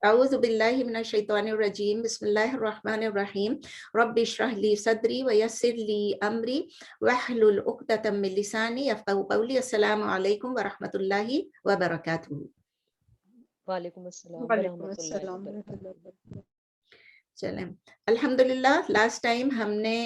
اعوذ باللہ من الشیطان الرجیم بسم اللہ الرحمن الرحیم رب اشرح لی صدری ویسر لی امری واحلل عقدۃ من لسانی یفقہوا قولی. السلام علیکم ورحمۃ اللہ وبرکاتہ. وعلیکم السلام وعلیکم ورحمۃ اللہ السلام ورحمۃ وبرکاتہ. اللہ وبرکاتہ. چلیں الحمدللہ لاسٹ ٹائم ہم نے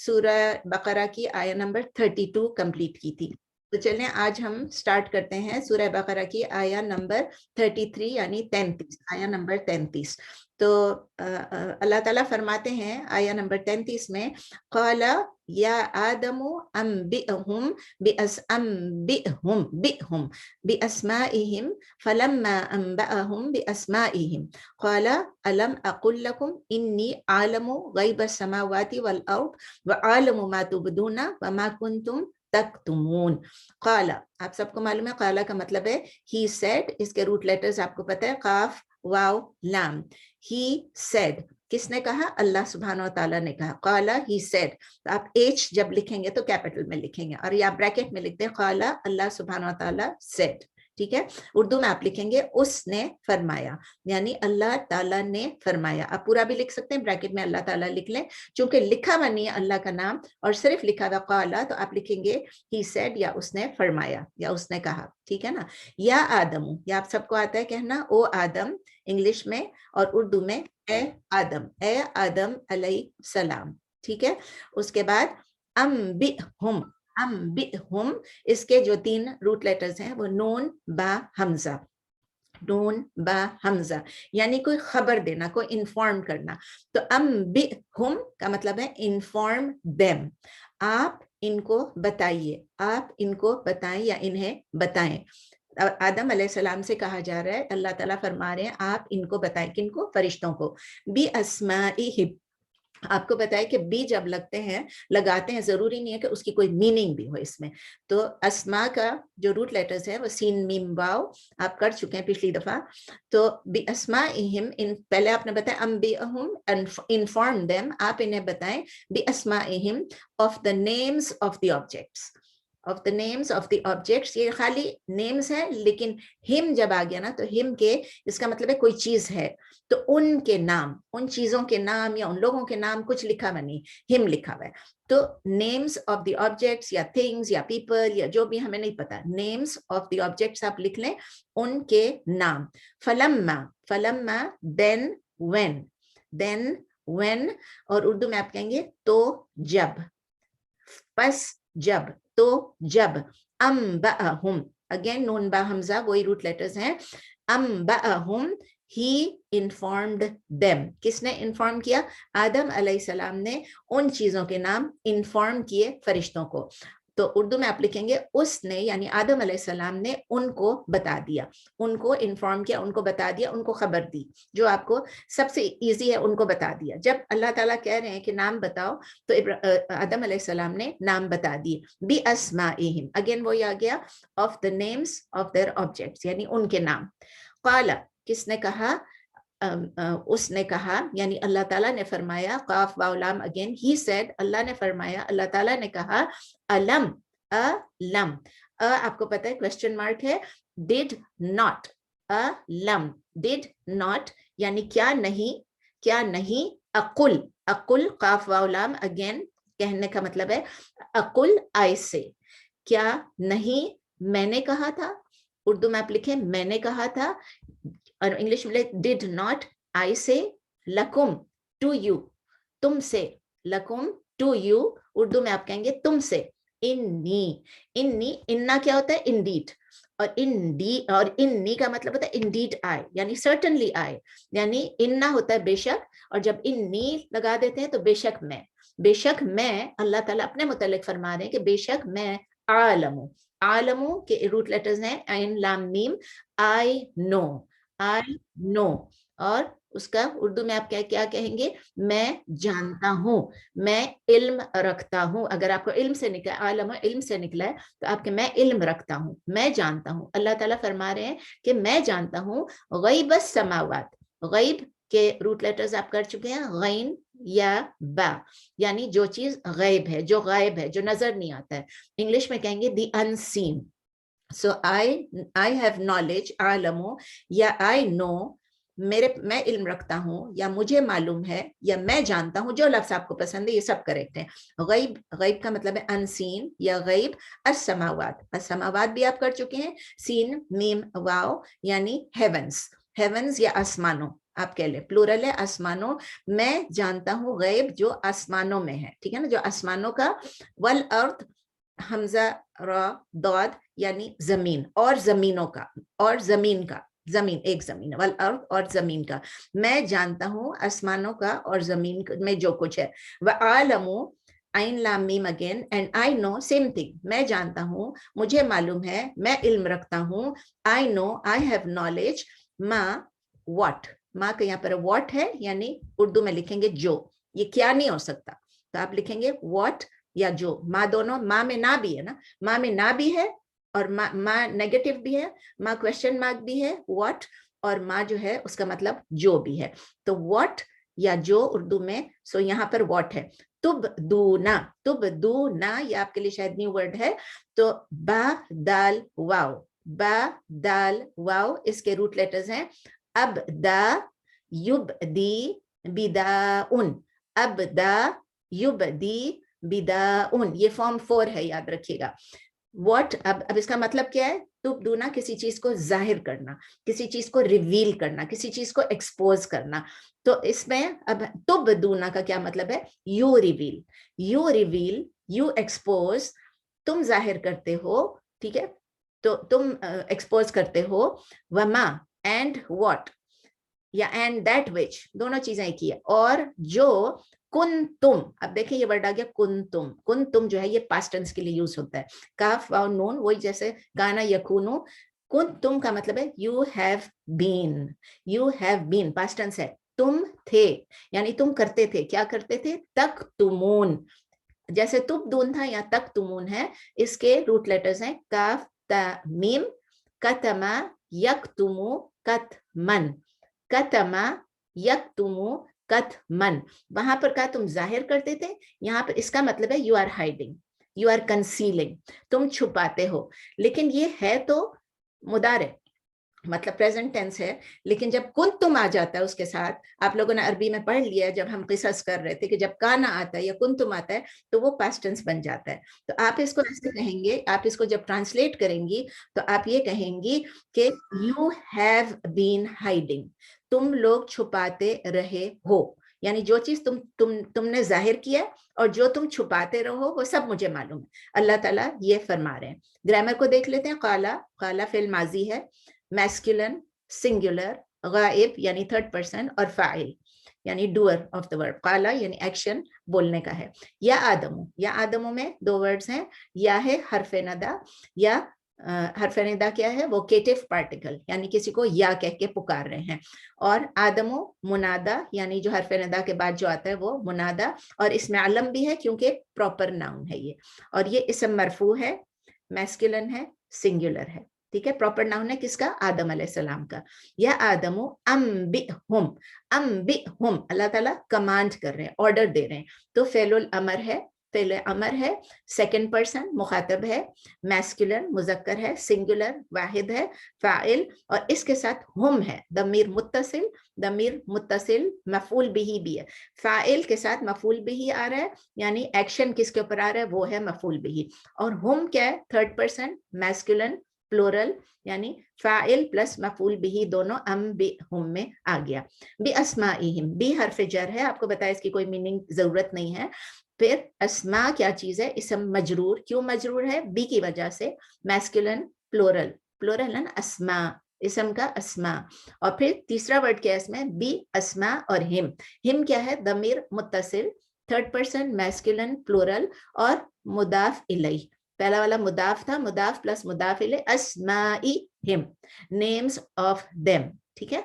سورہ بقرہ کی آیہ نمبر 32 کمپلیٹ کی تھی. تو چلیں آج ہم سٹارٹ کرتے ہیں سورہ بقرہ کی آیہ نمبر 33 یعنی 33 آیہ نمبر 33. تو اللہ تعالیٰ فرماتے ہیں آیہ نمبر 33 میں قال یا آدم انبئہم باسمائہم فلما انبأہم باسمائہم قال الم اقل لکم انی عالم غیب السماوات والارض وعالم ما تبدون وما کنتم تکتمون. قالا، آپ سب کو معلوم ہے قالا کا مطلب ہے he said. اس کے روٹ لیٹرز آپ کو پتہ ہے قاف واو لام. he said کس نے کہا؟ اللہ سبحانہ و تعالیٰ نے کہا. قالا he said. تو آپ ایچ جب لکھیں گے تو کیپٹل میں لکھیں گے اور یا بریکٹ میں لکھتے ہیں قالا اللہ سبحانہ و تعالیٰ said. ٹھیک ہے. اردو میں آپ لکھیں گے اس نے فرمایا، یعنی اللہ تعالیٰ نے فرمایا. آپ پورا بھی لکھ سکتے ہیں، بریکٹ میں اللہ تعالیٰ لکھ لیں. چونکہ لکھا ہوا نہیں ہے اللہ کا نام اور صرف لکھا ہوا قالا، تو آپ لکھیں گے he said یا اس نے فرمایا یا اس نے کہا. ٹھیک ہے نا. یا آدم، یا آپ سب کو آتا ہے کہنا او آدم انگلش میں، اور اردو میں اے آدم، اے آدم علیہ السلام. ٹھیک ہے. اس کے بعد انبئہم، انبئہم اس کے جو 3 روٹ لیٹرز ہیں وہ نون با حمزہ، نون با حمزہ، یعنی کوئی خبر دینا، کوئی انفارم کرنا. تو انبئہم کا مطلب ہے انفارم دیم، آپ ان کو بتائیے، آپ ان کو بتائیں یا انہیں بتائیں. آدم علیہ السلام سے کہا جا رہا ہے، اللہ تعالیٰ فرما رہے ہیں آپ ان کو بتائیں. کن کو؟ فرشتوں کو. بِأَسْمَائِهِمْ، آپ کو بتائے کہ بی جب لگتے ہیں، لگاتے ہیں، ضروری نہیں ہے کہ اس کی کوئی میننگ بھی ہو اس میں. تو اسما کا جو روٹ لیٹرز ہے وہ سین میم واو آپ کر چکے ہیں پچھلی دفعہ. تو بِأَسْمَائِهِمْ، پہلے آپ نے بتایا انبئہم انفارم دیم، آپ انہیں بتائیں بِأَسْمَائِهِمْ of the names of the objects، of the names of the objects. یہ خالی نیمز ہے، لیکن ہم جب آ گیا نا تو ہم کے اس کا مطلب ہے کوئی چیز ہے، تو ان کے نام، ان چیزوں کے نام یا ان لوگوں کے نام کچھ لکھا ہوا نہیں، ہم لکھا ہوا ہے. تو نیمز آف دی آبجیکٹس یا تھنگز یا پیپل یا جو بھی ہمیں نہیں پتا، نیمز آف دی آبجیکٹس آپ لکھ لیں، ان کے نام. فلما، فلما دین وین، دین وین، اور اردو میں آپ کہیں گے تو جب، پس جب، تو جب. انبأہم، اگین نون با حمزہ وہی روٹ لیٹرز ہیں. انبأہم he informed them. کس نے انفارم کیا؟ آدم علیہ السلام نے ان چیزوں کے نام انفارم کیے فرشتوں کو. تو اردو میں آپ لکھیں گے اس نے، یعنی آدم علیہ السلام نے ان کو بتا دیا، ان کو انفارم کیا، ان کو بتا دیا، ان کو خبر دی. جو آپ کو سب سے ایزی ہے ان کو بتا دیا. جب اللہ تعالیٰ کہہ رہے ہیں کہ نام بتاؤ تو آدم علیہ السلام نے نام بتا دیے. بِأَسْمَائِهِمْ، اگین وہی آ گیا of the names of their objects, یعنی ان کے نام. قال، کس نے کہا؟ اس نے کہا، یعنی اللہ تعالیٰ نے فرمایا. قاف واو لام اگین he said، اللہ نے فرمایا، اللہ تعالیٰ نے کہا. علم، علم، آپ کو پتہ ہے کویسچن مارک ہے. did not، علم، did not یعنی کیا نہیں، کیا نہیں. اقل، اقل قاف واو لام اگین کہنے کا مطلب ہے اقل آئی سے، کیا نہیں میں نے کہا تھا. اردو میں آپ لکھیں میں نے کہا تھا، اور انگلش میں ڈڈ ناٹ آئی سے لکم ٹو یو، تم سے. لکم ٹو یو، اردو میں آپ کہیں گے تم سے. انی، انی، انا کیا ہوتا ہے؟ انڈیڈ، اور اور انی کا مطلب ہوتا ہے انڈیڈ آئی، یعنی سرٹنلی آئی. یعنی انا ہوتا ہے بے شک، اور جب انی لگا دیتے ہیں تو بے شک میں. بے شک میں، اللہ تعالیٰ اپنے متعلق فرما رہے ہیں کہ بے شک میں عالم، عالم کے روٹ لیٹرز ہیں عین لام میم. آئی نو، آئی نو، اور اس کا اردو میں آپ کیا کہیں گے؟ میں جانتا ہوں، میں علم رکھتا ہوں. اگر آپ کو علم سے نکلا، عالم علم سے نکلا ہے تو آپ کے میں علم رکھتا ہوں، میں جانتا ہوں. اللہ تعالیٰ فرما رہے ہیں کہ میں جانتا ہوں غیب السماوات. غیب کے روٹ لیٹرز آپ کر چکے ہیں غین یا با، یعنی جو چیز غیب ہے، جو غائب ہے، جو نظر نہیں آتا ہے. انگلش میں کہیں گے دی unseen. So I have knowledge، عالم، یا I know، میں علم رکھتا ہوں یا مجھے معلوم ہے یا میں جانتا ہوں، جو لفظ آپ کو پسند ہے یہ سب کریکٹ ہے. غیب، غیب کا مطلب ہے انسین یا غیب. السماوات، السماوات بھی آپ کر چکے ہیں، سین میم واو یعنی ہیونس، ہیونس یا آسمانوں آپ کہہ لیں، پلورل ہے آسمانوں. میں جانتا ہوں غیب جو آسمانوں میں ہے، ٹھیک ہے نا، جو آسمانوں کا. والارض حمزہ را ضاد یعنی زمین، اور زمینوں کا، اور زمین کا، زمین ایک زمین، والارض اور زمین کا. میں جانتا ہوں آسمانوں کا اور زمین میں جو کچھ ہے. وعالم عین لام میم again and I know same thing. میں جانتا ہوں، مجھے معلوم ہے، میں علم رکھتا ہوں. آئی نو، آئی ہیو نالج. ما واٹ، ماں کا یہاں پر واٹ ہے یعنی اردو میں لکھیں گے جو، یہ کیا نہیں ہو سکتا تو آپ لکھیں گے واٹ یا جو. ماں دونوں، ماں میں نہ بھی ہے نا، ماں میں نہ بھی ہے اور ماں نیگیٹو بھی ہے، ماں کوشچن مارک بھی ہے واٹ، اور ماں جو ہے اس کا مطلب جو بھی ہے. تو واٹ یا جو اردو میں، سو یہاں پر واٹ ہے. تب دونا، تب دونا یہ آپ کے لیے شاید نیو ورڈ ہے. تو با دال واو، با دال واو اس کے روٹ لیٹرز ہیں اب دا یب دی بداؤن، اب دا یب دی بداؤن. یہ فارم 4 ہے، یاد رکھیے گا. واٹ، اب اس کا مطلب کیا ہے؟ تب دونا کسی چیز کو ظاہر کرنا، کسی چیز کو ریویل کرنا، کسی چیز کو ایکسپوز کرنا. تو اس میں اب تب دونا کا کیا مطلب ہے؟ You reveal, you reveal, you expose, تم ظاہر کرتے ہو، ٹھیک ہے، تو تم ایکسپوز کرتے ہو. وما اینڈ واٹ یا اینڈ دیٹ وچ، دونوں چیزیں ایک ہی ہے. اور جو کن تم، اب دیکھیں یہ ورڈ آ گیا کن تم. کن تم جو ہے یہ پاسٹ ٹینس کے لیے یوز ہوتا ہے، کاف واو نون، وہی جیسے کانا یکونو. کن تم کا مطلب ہے you have been, you have been past tense ہے. تم تھے یعنی تم کرتے تھے، کیا کرتے تھے؟ تک تمون، جیسے تب دون تھا یا تک تمون ہے. اس کے روٹ لیٹرز ہیں کاف تا میم، کتما یکتمو کتمن، کتما یکتمو کتمن. وہاں پر کہا تم ظاہر کرتے تھے، یہاں پر اس کا مطلب ہے you are hiding, you are concealing, تم چھپاتے ہو. لیکن یہ ہے تو مضارع، مطلب پریزنٹ ٹینس ہے، لیکن جب کن تم آ جاتا ہے اس کے ساتھ، آپ لوگوں نے عربی میں پڑھ لیا جب ہم قصص کر رہے تھے کہ جب کانا آتا ہے یا کن تم آتا ہے تو وہ پاسٹ ٹینس بن جاتا ہے. تو آپ اس کو ایسے کہیں گے، آپ اس کو جب ٹرانسلیٹ کریں گی تو آپ یہ کہیں گی کہ یو ہیو بین ہائڈنگ، تم لوگ چھپاتے رہے ہو، یعنی جو چیز تم نے ظاہر کیا اور جو تم چھپاتے رہو وہ سب مجھے معلوم ہے. اللہ تعالیٰ یہ فرما رہے ہیں. گرامر کو دیکھ لیتے ہیں. قالا، قالا فعل ماضی ہے، میسکولن، سنگولر، غائب یعنی تھرڈ پرسن، اور فاعل یعنی ڈوئر آف دا ورڈ. قالا یعنی ایکشن، بولنے کا ہے. یا آدمو، یا آدمو میں دو ورڈز ہیں. یا ہے حرف ندا، یا حرف ندا کیا ہے؟ ووکیٹو پارٹیکل یعنی کسی کو یا کہہ کے پکار رہے ہیں. اور آدمو منادا یعنی جو حرف ندا کے بعد جو آتا ہے وہ منادا، اور اس میں علم بھی ہے کیونکہ پراپر ناؤن ہے یہ. اور یہ اسم مرفوع ہے، میسکولن ہے، سنگولر ہے، ٹھیک ہے. پراپر ناؤن ہے کس کا؟ آدم علیہ السلام کا. یا آدمو انبئہم، انبئہم اللہ تعالیٰ کمانڈ کر رہے ہیں، آرڈر دے رہے ہیں. تو فعل الامر ہے، فعل امر ہے، سیکنڈ پرسن مخاطب ہے، میسکولن مذکر ہے، سنگولر واحد ہے، فاعل، اور اس کے ساتھ ہم ہے، ضمیر متصل، ضمیر متصل مفعول بھی ہے. فاعل کے ساتھ مفعول بھی آ رہا ہے یعنی ایکشن کس کے اوپر آ رہا ہے؟ وہ ہے مفعول بھی. اور ہم کیا ہے؟ تھرڈ پرسن میسکولن پلورل یعنی فاعل پلس مفعول بھی دونوں انبئہم میں آ گیا. باسمائہم، بی حرف جر ہے، آپ کو بتایا اس کی کوئی میننگ ضرورت نہیں ہے. پھر اسماء کیا چیز ہے؟ اسم مجرور. کیوں مجرور ہے؟ بی کی وجہ سے. میسکولن پلورل، پلورل ہے نا اسماء، اسم کا اسماء. اور پھر تیسرا ورڈ کیا ہے اس میں؟ بی اسماء اور ہم. ہم کیا ہے؟ ضمیر متصل، تھرڈ پرسن میسکولن پلورل، اور مضاف الیہ. پہلا والا مضاف تھا، مضاف پلس مضاف الیہ، اسمائہم نیمز آف دیم، ٹھیک ہے.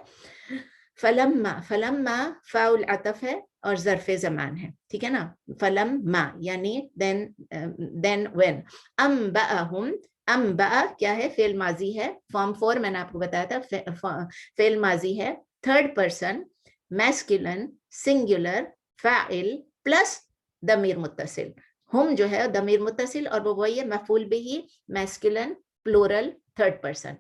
فلما، فلما فاعل عطف ہے اور ظرف زمان ہے، ٹھیک ہے نا. فلما یعنی then when. انبأہم، انبأ کیا ہے؟ فعل ماضی ہے، فارم 4 میں نے آپ کو بتایا تھا فعل ماضی ہے، تھرڈ پرسن میسکولن سنگولر فاعل پلس ضمیر متصل. ہم جو ہے ضمیر متصل اور وہ وہی ہے مفعول بھی، میسکولن پلورل third person,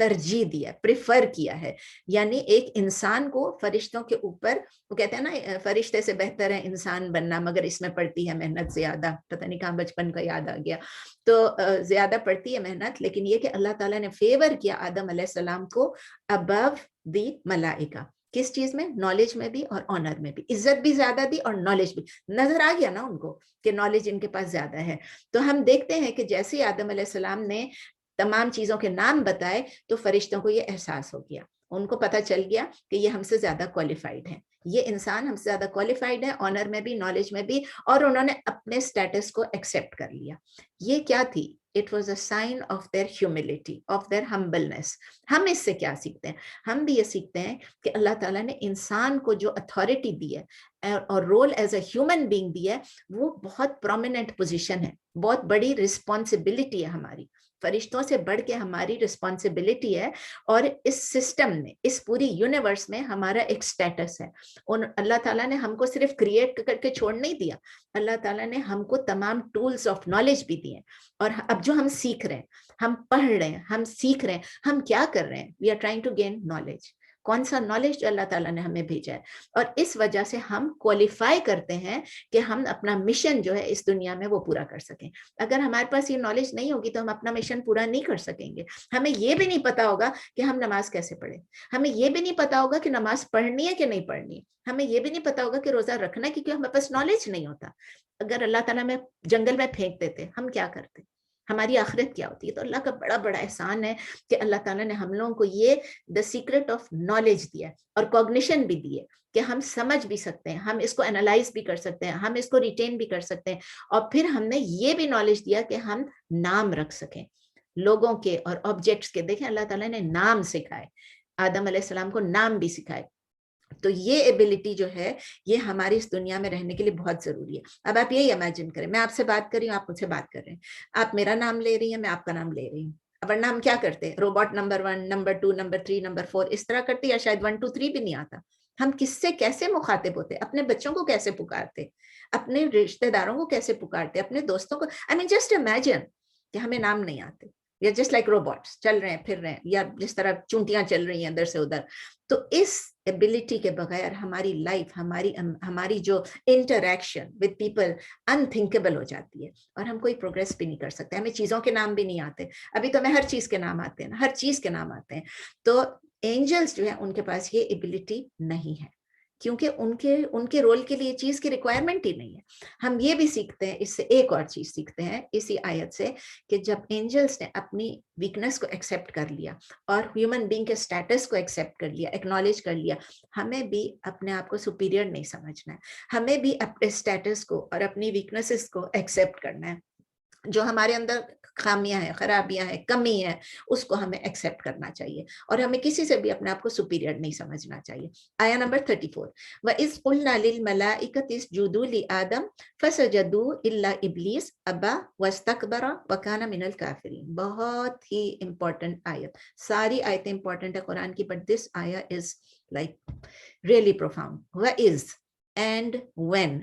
ترجیح دیا, پریفر کیا ہے. یعنی ایک انسان کو فرشتوں کے اوپر, وہ کہتے ہیں نا فرشتے سے بہتر ہے انسان بننا, مگر اس میں پڑتی ہے محنت زیادہ. پتہ نہیں کہاں بچپن کا یاد آ گیا. تو زیادہ پڑتی ہے محنت, لیکن یہ کہ اللہ تعالیٰ نے فیور کیا آدم علیہ السلام کو ابو دی ملائکہ. کس چیز میں؟ نالج میں بھی اور آنر میں بھی. عزت بھی زیادہ دی اور نالج بھی. نظر آ گیا نا ان کو کہ نالج ان کے پاس زیادہ ہے. تو ہم دیکھتے ہیں کہ جیسے آدم علیہ السلام نے تمام چیزوں کے نام بتائے تو فرشتوں کو یہ احساس ہو گیا, ان کو پتہ چل گیا کہ یہ ہم سے زیادہ کوالیفائڈ ہیں, یہ انسان ہم سے زیادہ کوالیفائڈ ہے, آنر میں بھی, نالج میں بھی, اور انہوں نے اپنے سٹیٹس کو ایکسیپٹ کر لیا. یہ کیا تھی؟ It was a sign of their humility, of their humbleness. ہم اس سے کیا سیکھتے ہیں؟ ہم بھی یہ سیکھتے ہیں کہ اللہ تعالیٰ نے انسان کو جو اتھارٹی دی ہے اور role as a human being دی ہے, وہ بہت پرومیننٹ پوزیشن ہے, بہت بڑی رسپانسبلٹی ہے ہماری, فرشتوں سے بڑھ کے ہماری رسپانسبلٹی ہے. اور اس سسٹم میں, اس پوری یونیورس میں ہمارا ایک سٹیٹس ہے. اللہ تعالیٰ نے ہم کو صرف کریٹ کر کے چھوڑ نہیں دیا, اللہ تعالیٰ نے ہم کو تمام ٹولز آف نالج بھی دیے. اور اب جو ہم سیکھ رہے ہیں, ہم پڑھ رہے ہیں, ہم سیکھ رہے ہیں, ہم کیا کر رہے ہیں؟ We are trying to gain knowledge. کون سا نالج؟ جو اللہ تعالیٰ نے ہمیں بھیجا ہے. اور اس وجہ سے ہم کوالیفائی کرتے ہیں کہ ہم اپنا مشن جو ہے اس دنیا میں وہ پورا کر سکیں. اگر ہمارے پاس یہ نالج نہیں ہوگی تو ہم اپنا مشن پورا نہیں کر سکیں گے. ہمیں یہ بھی نہیں پتا ہوگا کہ ہم نماز کیسے پڑھیں, ہمیں یہ بھی نہیں پتا ہوگا کہ نماز پڑھنی ہے کہ نہیں پڑھنی ہے, ہمیں یہ بھی نہیں پتا ہوگا کہ روزہ رکھنا ہے, کیونکہ ہمارے پاس نالج نہیں ہوتا. اگر اللہ تعالیٰ میں جنگل میں پھینک دیتے, ہم کیا کرتے؟ ہماری آخرت کیا ہوتی ہے؟ تو اللہ کا بڑا بڑا احسان ہے کہ اللہ تعالیٰ نے ہم لوگوں کو یہ دا سیکرٹ آف نالج دیا اور کوگنیشن بھی دی ہے کہ ہم سمجھ بھی سکتے ہیں, ہم اس کو انالائز بھی کر سکتے ہیں, ہم اس کو ریٹین بھی کر سکتے ہیں. اور پھر ہم نے یہ بھی نالج دیا کہ ہم نام رکھ سکیں لوگوں کے اور آبجیکٹس کے. دیکھیں اللہ تعالیٰ نے نام سکھائے, آدم علیہ السلام کو نام بھی سکھائے. تو یہ ایبلٹی جو ہے یہ ہماری اس دنیا میں رہنے کے لیے بہت ضروری ہے. اب آپ یہی امیجن کریں, میں آپ سے بات کر رہی ہوں, آپ مجھ سے بات کر رہے ہیں, آپ میرا نام لے رہی ہیں, میں آپ کا نام لے رہی ہوں. ورنہ ہم کیا کرتے ہیں؟ Robot number 1, number 2, number 3, number 4 اس طرح کرتے, یا شاید 1 2 3 بھی نہیں آتا. ہم کس سے کیسے مخاطب ہوتے؟ اپنے بچوں کو کیسے پکارتے, اپنے رشتہ داروں کو کیسے پکارتے, اپنے دوستوں کو. I mean just imagine کہ ہمیں نام نہیں آتے, یا جسٹ لائک روبوٹس چل رہے ہیں پھر رہے ہیں, یا جس طرح چونٹیاں چل رہی ہیں ادھر سے ادھر. تو اس ایبلٹی کے بغیر ہماری لائف, ہماری جو انٹریکشن ود پیپل انتھنکیبل ہو جاتی ہے, اور ہم کوئی پروگریس بھی نہیں کر سکتے. ہمیں چیزوں کے نام بھی نہیں آتے. ابھی تو ہمیں ہر چیز کے نام آتے ہیں, ہر چیز کے نام آتے ہیں. تو اینجلز جو ہیں ان کے پاس یہ ایبلٹی نہیں ہے, کیونکہ ان کے رول کے لیے چیز کی ریکوائرمنٹ ہی نہیں ہے. ہم یہ بھی سیکھتے ہیں, اس سے ایک اور چیز سیکھتے ہیں اسی آیت سے, کہ جب اینجلز نے اپنی ویکنس کو ایکسیپٹ کر لیا اور ہیومن بینگ کے سٹیٹس کو ایکسیپٹ کر لیا, ایکنالج کر لیا, ہمیں بھی اپنے آپ کو سپیریئر نہیں سمجھنا ہے. ہمیں بھی اپنے سٹیٹس کو اور اپنی ویکنسز کو ایکسیپٹ کرنا ہے. جو ہمارے اندر خامیاں ہیں, خرابیاں ہیں, کمی ہے, اس کو ہمیں ایکسیپٹ کرنا چاہیے, اور ہمیں کسی سے بھی اپنے آپ کو سپیریئر نہیں سمجھنا چاہیے. آیا نمبر 34, وَإِذْ قُلْنَا لِلْمَلَائِكَةِ اسْجُدُوا لِآدَمَ فَسَجَدُوا إِلَّا إِبْلِيسَ أَبَى وَاسْتَكْبَرَ وَكَانَ مِنَ الْكَافِرِينَ. بہت ہی امپورٹنٹ آیت, ساری آیتیں امپورٹنٹ ہے قرآن کی, بٹ دس آیا از لائک ریئلی پروفاؤنڈ. وَإِذْ اینڈ وین,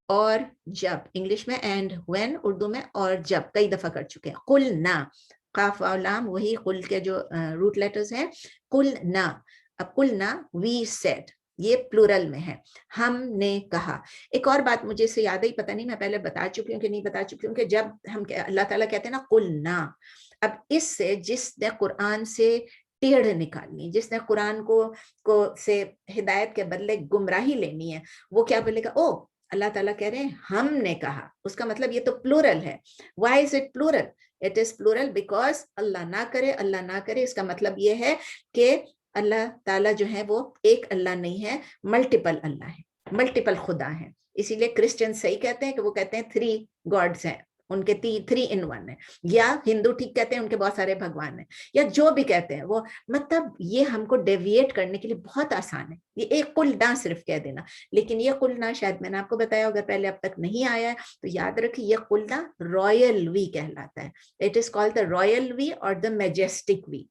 اور جب, انگلش میں اینڈ وین, اردو میں اور جب, کئی دفعہ کر چکے ہیں. قلنا, قاف و لام وہی قل کے جو روٹ لیٹرز ہیں, قلنا. اب قلنا وی سیڈ, یہ پلورل میں ہے, ہم نے کہا. ایک اور بات مجھے سے یاد ہی, پتہ نہیں میں پہلے بتا چکی ہوں کہ نہیں بتا چکی ہوں, کہ جب ہم اللہ تعالیٰ کہتے ہیں نا قلنا, اب اس سے جس نے قرآن سے ٹیڑھ نکالنی, جس نے قرآن کو سے ہدایت کے بدلے گمراہی لینی ہے, وہ کیا بولے گا؟ او اللہ تعالیٰ کہہ رہے ہیں ہم نے کہا. اس کا مطلب یہ تو پلورل ہے. Why is it plural? It is plural because اللہ نہ کرے, اللہ نہ کرے, اس کا مطلب یہ ہے کہ اللہ تعالیٰ جو ہے وہ ایک اللہ نہیں ہے, ملٹیپل اللہ ہے, ملٹیپل خدا ہیں. اسی لیے کرسچن صحیح کہتے ہیں کہ وہ کہتے ہیں 3 گاڈز ہیں, ان کے 3 in 1 ہے. یا ہندو ٹھیک کہتے ہیں ان کے بہت سارے بھگوان ہیں, یا جو بھی کہتے ہیں وہ, مطلب یہ ہم کو ڈیویٹ کرنے کے لیے بہت آسان ہے. یہ ایک قل نہ صرف کہہ دینا, لیکن یہ قل نہ شاید میں نے آپ کو بتایا اگر پہلے اب تک نہیں آیا ہے تو یاد رکھیں, یہ قل نہ رائل وی کہلاتا ہے. It is called the royal way اور دا میجسٹک وی.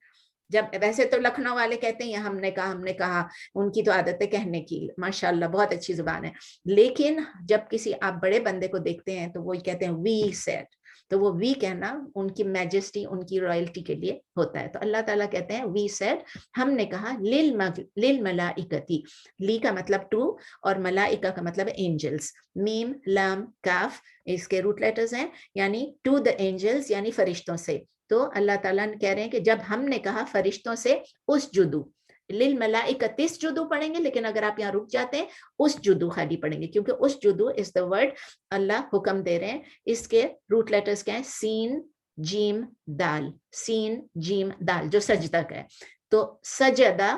جب ویسے تو لکھنؤ والے کہتے ہیں ہم نے کہا, ان کی تو عادت ہے کہنے کی, ماشاءاللہ بہت اچھی زبان ہے, لیکن جب کسی آپ بڑے بندے کو دیکھتے ہیں تو وہ کہتے ہیں وی سیڈ. تو وہ وی کہنا ان کی میجسٹی ان کی رائلٹی کے لیے ہوتا ہے. تو اللہ تعالیٰ کہتے ہیں وی سیڈ, ہم نے کہا للملائکتی, لی کا مطلب ٹو اور ملائکہ کا مطلب اینجلس, میم لام کاف اس کے روٹ لیٹرز ہیں, یعنی ٹو دا اینجلس یعنی فرشتوں سے. تو اللہ تعالیٰ کہہ رہے ہیں کہ جب ہم نے کہا فرشتوں سے اسجدو, للملائکۃ اسجدو پڑھیں گے, لیکن اگر آپ یہاں رک جاتے ہیں اسجدو خالی پڑھیں گے, کیونکہ اسجدو از دا ورڈ اللہ حکم دے رہے ہیں. اس کے روٹ لیٹرز کیا ہیں, سین جیم دال, سین جیم دال جو سجدہ کا ہے. تو سجدہ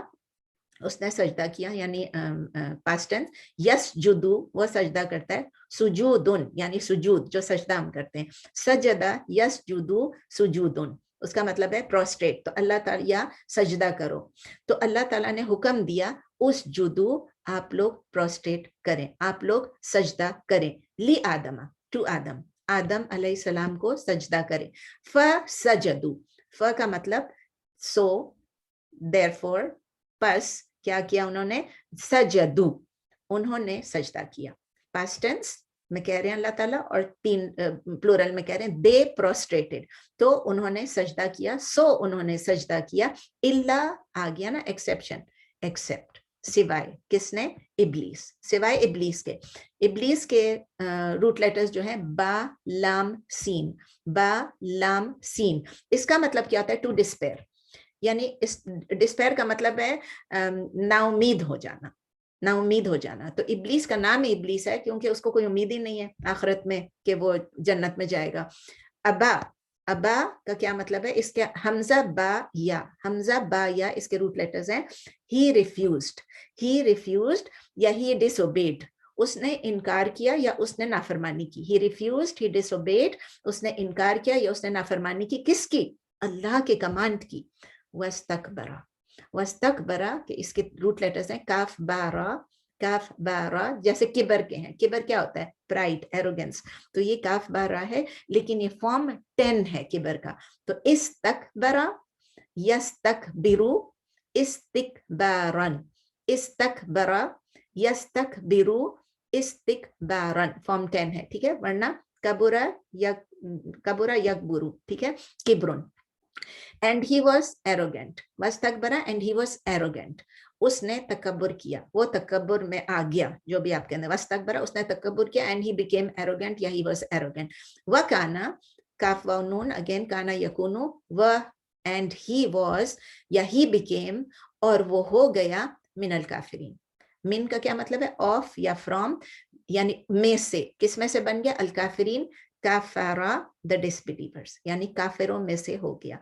اس نے سجدہ کیا یعنی پاسٹ ٹینس, یسجدو وہ سجدہ کرتا ہے, سجودن یعنی سجود جو سجدہ ہم کرتے ہیں, سجدہ یسجدو سجودن اس کا مطلب ہے پروسٹریٹ. تو اللہ تعالیٰ یا سجدہ کرو, تو اللہ تعالیٰ نے حکم دیا اس جدو آپ لوگ پروسٹریٹ کریں, آپ لوگ سجدہ کریں, لی آدم ٹو آدم, آدم علیہ السلام کو سجدہ کریں. فسجدو, ف کا مطلب سو, therefore پس کیا کیا انہوں نے, سجدو انہوں نے سجدہ کیا. پاسٹ ٹینس میں کہہ رہے ہیں اللہ تعالیٰ, اور تین پلورل میں کہہ رہے ہیں دے پروسٹریٹڈ, تو انہوں نے سجدہ کیا, سو انہوں نے سجدہ کیا, الا آ گیا نا ایکسیپشن, ایکسپٹ سوائے کس نے, ابلیس, سوائے ابلیس کے. ابلیس کے روٹ لیٹرز جو ہیں با لام سین, با لام سین, اس کا مطلب کیا ہوتا ہے, ٹو ڈسپیئر, یعنی اس ڈسپیئر کا مطلب ہے نا امید ہو جانا, نا امید ہو جانا. تو ابلیس کا نام ہی ابلیس ہے کیونکہ اس کو کوئی امید ہی نہیں ہے آخرت میں کہ وہ جنت میں جائے گا. ابا, ابا کا کیا مطلب ہے, اس کے حمزہ با یا, حمزہ با یا اس کے روٹ لیٹرز ہیں ہی ریفیوزڈ, ہی ریفیوزڈ یا ہی ڈس اوبیڈ, اس نے انکار کیا یا اس نے نافرمانی کی. ہی ریفیوزڈ, ہی ڈس اوبیڈ, اس نے انکار کیا یا اس نے نافرمانی کی, کس کی, اللہ کے کمانڈ کی. واستکبرا, واستکبرا کہ اس کے روٹ لیٹرز ہیں کاف بارا, کاف بارا جیسے کبر کے ہیں, کبر کیا ہوتا ہے, پرائڈ, ایروگنس, تو یہ کاف بارا ہے لیکن یہ فارم 10 ہے کبر کا. تو استکبرا یستکبرو استکبارن, استکبرا یستکبرو استکبارن فارم 10 ہے, ٹھیک ہے, ورنہ کبرا یکبرو, ٹھیک ہے, کبرن. And he was arrogant, واستکبرا and he was arrogant, اس نے تکبر کیا, وہ تکبر میں آ گیا, جو بھی آپ کہتے ہیں واستکبرا, اس نے تکبر کیا, and he became arrogant یا he was arrogant. وکانا, کاف واو نون, again کانا یکونو, و and he was یا he became, اور وہ ہو گیا, من الکافرین. من کا کیا مطلب ہے, آف یا فرام, یعنی میں سے, کس میں سے بن گیا, الکافرین, کافرا the disbelievers, یعنی کافروں میں سے ہو گیا.